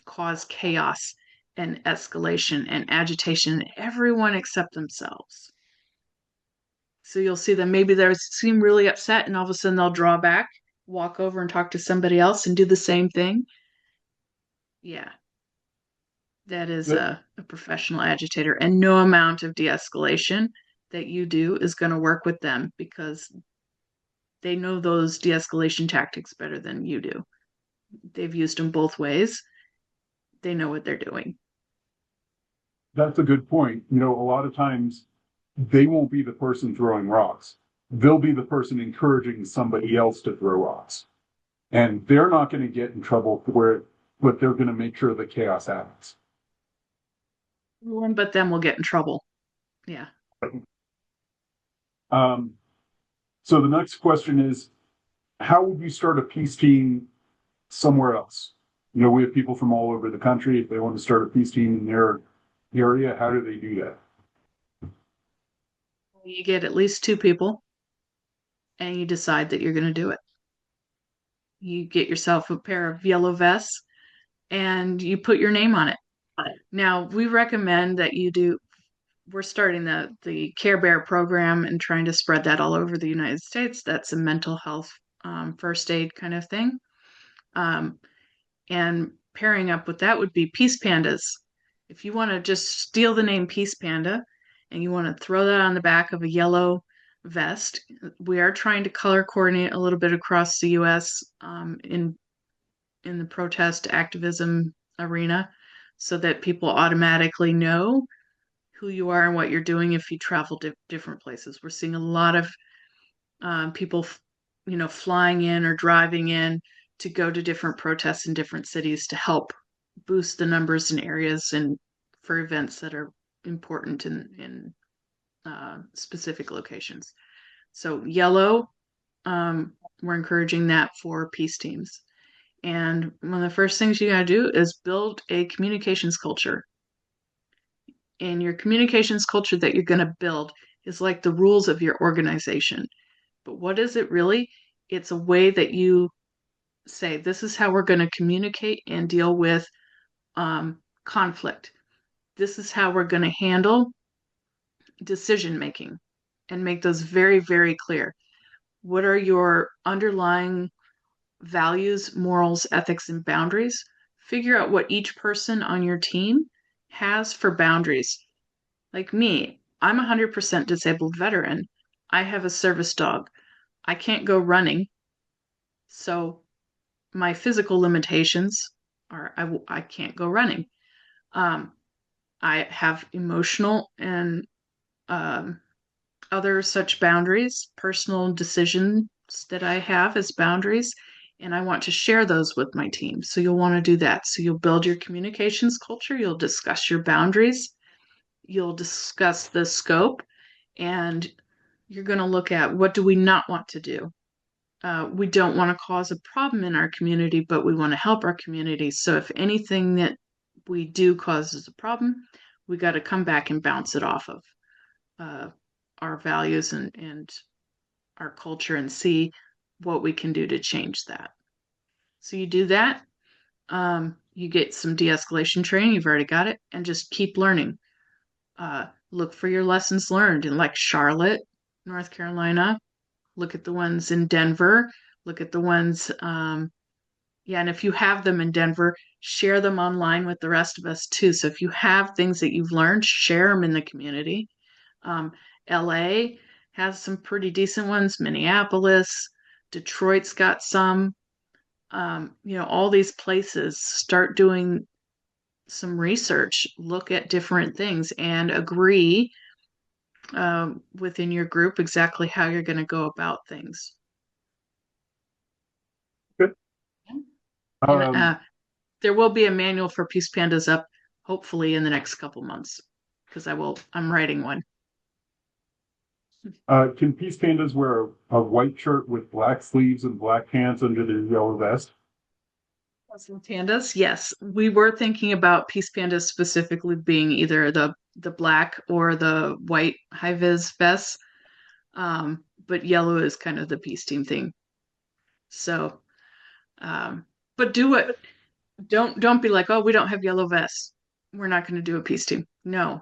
[SPEAKER 2] cause chaos and escalation and agitation in everyone except themselves. So you'll see them maybe they seem really upset and all of a sudden they'll draw back, walk over and talk to somebody else and do the same thing. Yeah. That is a professional agitator, and no amount of de-escalation that you do is going to work with them because they know those de-escalation tactics better than you do. They've used them both ways. They know what they're doing.
[SPEAKER 4] That's a good point. A lot of times they won't be the person throwing rocks. They'll be the person encouraging somebody else to throw rocks. And they're not going to get in trouble for it, but they're going to make sure the chaos happens.
[SPEAKER 2] Everyone but them will get in trouble. Yeah.
[SPEAKER 4] So the next question is, how would you start a peace team somewhere else? we have people from all over the country. If they want to start a peace team in their area, how do they do that?
[SPEAKER 2] You get at least 2 people and you decide that you're going to do it. You get yourself a pair of yellow vests and you put your name on it. Now, we recommend that we're starting the Care Bear program and trying to spread that all over the United States. That's a mental health first aid kind of thing. And pairing up with that would be Peace Pandas. If you want to just steal the name Peace Panda and you want to throw that on the back of a yellow vest, we are trying to color coordinate a little bit across the U.S. In the protest activism arena so that people automatically know who you are and what you're doing if you travel to different places. We're seeing a lot of people, flying in or driving in to go to different protests in different cities to help boost the numbers in areas and for events that are important in specific locations. So yellow, we're encouraging that for peace teams. And one of the first things you got to do is build a communications culture. And your communications culture that you're going to build is like the rules of your organization. But what is it really? It's a way that you say, this is how we're going to communicate and deal with conflict. This is how we're going to handle decision making and make those very, very clear. What are your underlying values, morals, ethics, and boundaries? Figure out what each person on your team has for boundaries. Like me, I'm a 100% disabled veteran. I have a service dog. I can't go running. So my physical limitations are I can't go running. I have emotional and other such boundaries, personal decisions that I have as boundaries, and I want to share those with my team. So you'll want to do that. So you'll build your communications culture, you'll discuss your boundaries, you'll discuss the scope, and you're going to look at what do we not want to do. We don't want to cause a problem in our community, but we want to help our community. So if anything that we do causes a problem, we got to come back and bounce it off of our values and our culture and see what we can do to change that. So you do that. You get some de-escalation training. You've already got it, and just keep learning. Look for your lessons learned in like Charlotte, North Carolina. Look at the ones in Denver. Look at the ones, and if you have them in Denver, share them online with the rest of us too. So if you have things that you've learned, share them in the community. LA has some pretty decent ones. Minneapolis, Detroit's got some. All these places, start doing some research, look at different things, and agree within your group exactly how you're going to go about things.
[SPEAKER 4] Good.
[SPEAKER 2] And, there will be a manual for Peace Pandas up, hopefully in the next couple months, because I'm writing one.
[SPEAKER 4] Can Peace Pandas wear a white shirt with black sleeves and black pants under their yellow vest?
[SPEAKER 2] Pandas, yes. We were thinking about Peace Pandas specifically being either the black or the white high vis vests, but yellow is kind of the peace team thing. So, but do it. Don't be like, oh, we don't have yellow vests. We're not going to do a peace team. No,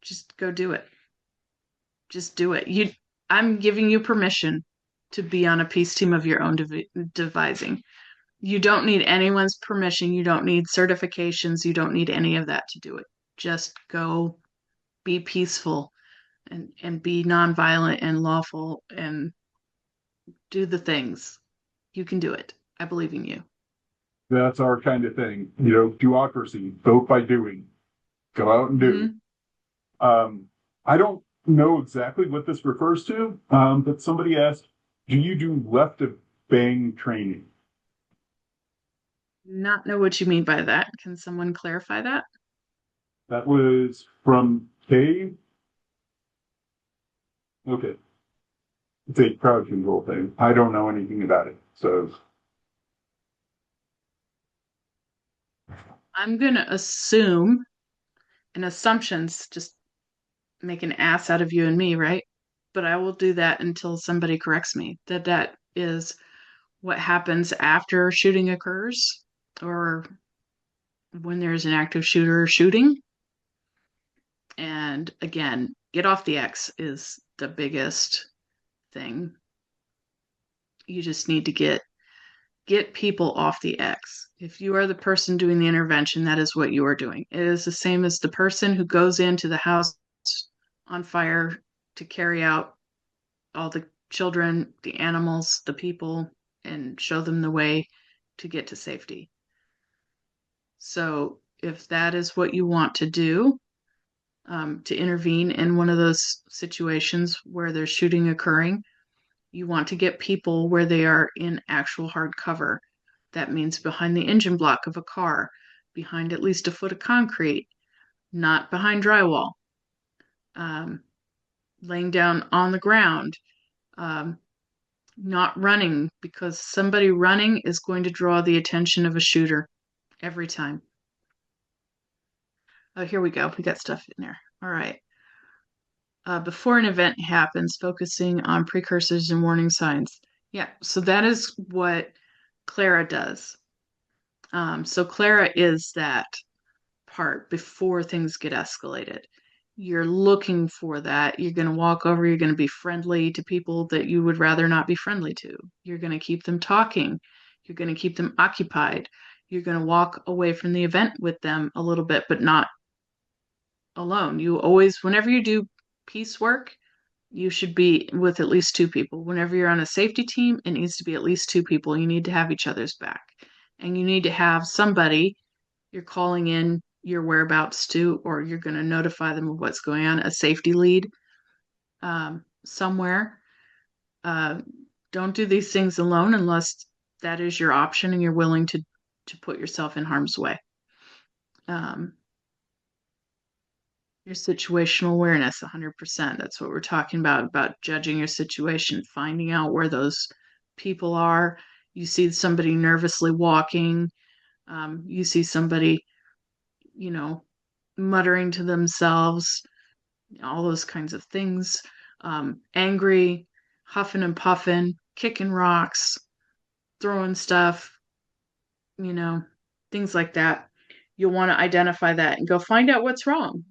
[SPEAKER 2] just go do it. Just do it. I'm giving you permission to be on a peace team of your own devising. You don't need anyone's permission. You don't need certifications. You don't need any of that to do it. Just go be peaceful and be nonviolent and lawful and do the things. You can do it. I believe in you.
[SPEAKER 4] That's our kind of thing. Duocracy, vote by doing. Go out and do. Mm-hmm. I don't know exactly what this refers to, but somebody asked, do you do left of bang training?
[SPEAKER 2] Not know what you mean by that. Can someone clarify that?
[SPEAKER 4] That was from Dave. Okay. It's a crowd control thing. I don't know anything about it, so.
[SPEAKER 2] I'm going to assume, and assumptions just make an ass out of you and me, right? But I will do that until somebody corrects me that that is what happens after shooting occurs or when there's an active shooter shooting. And again, get off the X is the biggest thing. You just need to get people off the X. If you are the person doing the intervention, that is what you are doing. It is the same as the person who goes into the house on fire to carry out all the children, the animals, the people, and show them the way to get to safety. So if that is what you want to do, to intervene in one of those situations where there's shooting occurring, you want to get people where they are in actual hard cover. That means behind the engine block of a car, behind at least a foot of concrete, not behind drywall, um, laying down on the ground, um, not running, because somebody running is going to draw the attention of a shooter every time. Oh, here we go. We got stuff in there. All right. Before an event happens, focusing on precursors and warning signs. Yeah, so that is what Clara does. So Clara is that part before things get escalated. You're looking for that. You're going to walk over, you're going to be friendly to people that you would rather not be friendly to. You're going to keep them talking. You're going to keep them occupied. You're going to walk away from the event with them a little bit, but not alone. You always, whenever you do piecework, you should be with at least two people. Whenever you're on a safety team, it needs to be at least two people. You need to have each other's back. And you need to have somebody you're calling in your whereabouts to, or you're going to notify them of what's going on, a safety lead somewhere. Don't do these things alone unless that is your option and you're willing to put yourself in harm's way. Your situational awareness, 100%. That's what we're talking about judging your situation, finding out where those people are. You see somebody nervously walking. You see somebody, muttering to themselves, all those kinds of things. Angry, huffing and puffing, kicking rocks, throwing stuff, things like that. You'll want to identify that and go find out what's wrong.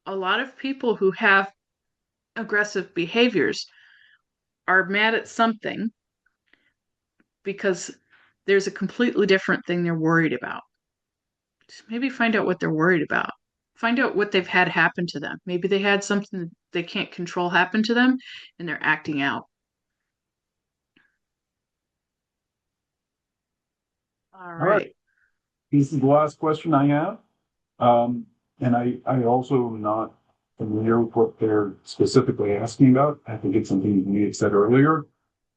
[SPEAKER 2] A lot of people who have aggressive behaviors are mad at something because there's a completely different thing they're worried about. Just maybe find out what they're worried about. Find out what they've had happen to them. Maybe they had something they can't control happen to them and they're acting out. All
[SPEAKER 4] All
[SPEAKER 2] right.
[SPEAKER 4] right. This is the last question I have. And I also am not familiar with what they're specifically asking about. I think it's something you had said earlier.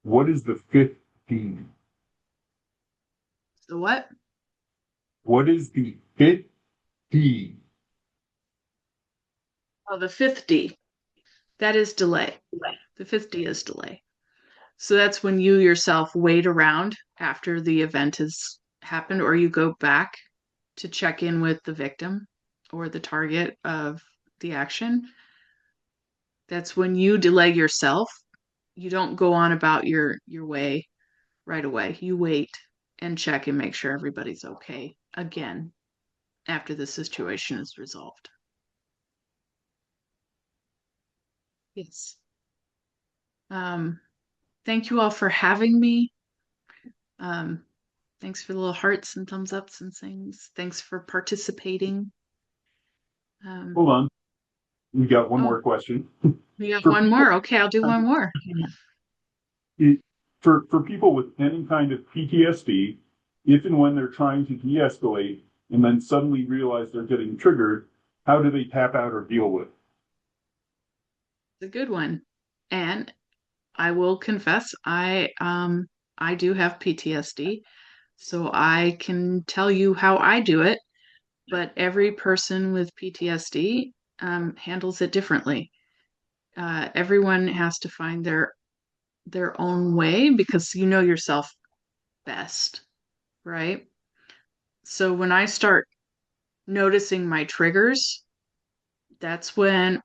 [SPEAKER 4] What is the fifth D?
[SPEAKER 2] So what?
[SPEAKER 4] What is the fifth D?
[SPEAKER 2] Oh, the fifth D. That is delay. The fifth D is delay. So that's when you yourself wait around after the event has happened, or you go back to check in with the victim or the target of the action. That's when you delay yourself. You don't go on about your way right away. You wait and check and make sure everybody's okay again after the situation is resolved. Yes. Thank you all for having me. Thanks for the little hearts and thumbs ups and things. Thanks for participating.
[SPEAKER 4] Hold on. We got one more question.
[SPEAKER 2] We got
[SPEAKER 4] For
[SPEAKER 2] one more. Okay, I'll do one more.
[SPEAKER 4] For people with any kind of PTSD, if and when they're trying to de-escalate and then suddenly realize they're getting triggered, how do they tap out or deal with it?
[SPEAKER 2] It's a good one. And I will confess, I do have PTSD, so I can tell you how I do it, but every person with PTSD handles it differently. Everyone has to find their own way because you know yourself best, right? So when I start noticing my triggers, that's when,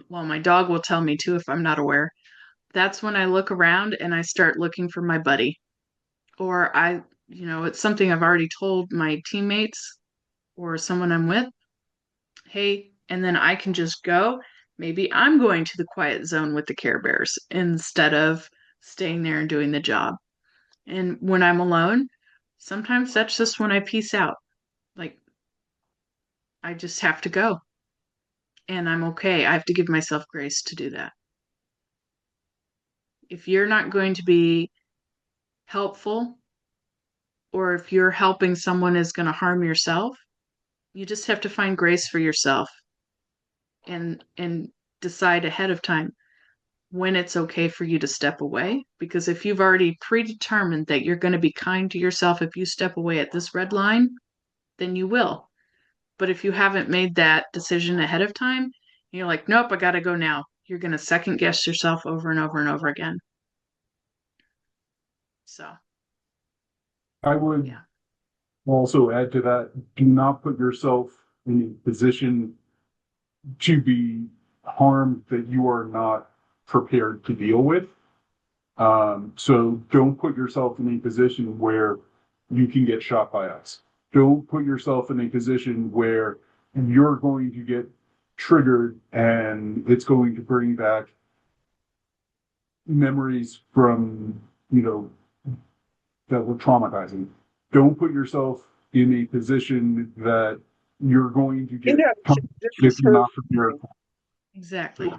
[SPEAKER 2] well, my dog will tell me too if I'm not aware. That's when I look around and I start looking for my buddy. Or it's something I've already told my teammates or someone I'm with. Hey, and then I can just go. Maybe I'm going to the quiet zone with the Care Bears instead of staying there and doing the job. And when I'm alone, sometimes that's just when I peace out. Like, I just have to go. And I'm okay. I have to give myself grace to do that. If you're not going to be helpful, or if you're helping someone is going to harm yourself, you just have to find grace for yourself and decide ahead of time when it's okay for you to step away. Because if you've already predetermined that you're going to be kind to yourself if you step away at this red line, then you will. But if you haven't made that decision ahead of time, you're like, nope, I got to go now. You're going to second guess yourself over and over and over again. So,
[SPEAKER 4] I would
[SPEAKER 2] yeah.
[SPEAKER 4] also add to that, do not put yourself in a position to be harmed that you are not prepared to deal with. So don't put yourself in a position where you can get shot by us. Don't put yourself in a position where you're going to get triggered and it's going to bring back memories from, that were traumatizing. Don't put yourself in a position that you're going to get punished
[SPEAKER 1] this
[SPEAKER 4] if
[SPEAKER 1] is
[SPEAKER 4] you're
[SPEAKER 1] her.
[SPEAKER 4] not prepared.
[SPEAKER 2] Exactly.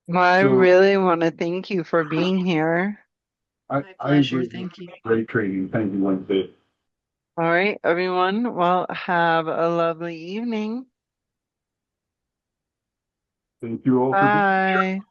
[SPEAKER 1] Well, I
[SPEAKER 4] So
[SPEAKER 1] really want to thank you for being here.
[SPEAKER 2] My
[SPEAKER 4] I
[SPEAKER 2] pleasure.
[SPEAKER 4] agree.
[SPEAKER 2] Thank you.
[SPEAKER 4] Great training. Thank you, Wyndsday.
[SPEAKER 1] All right, everyone. Well, have a lovely evening.
[SPEAKER 4] Thank you all for being here.
[SPEAKER 1] Bye.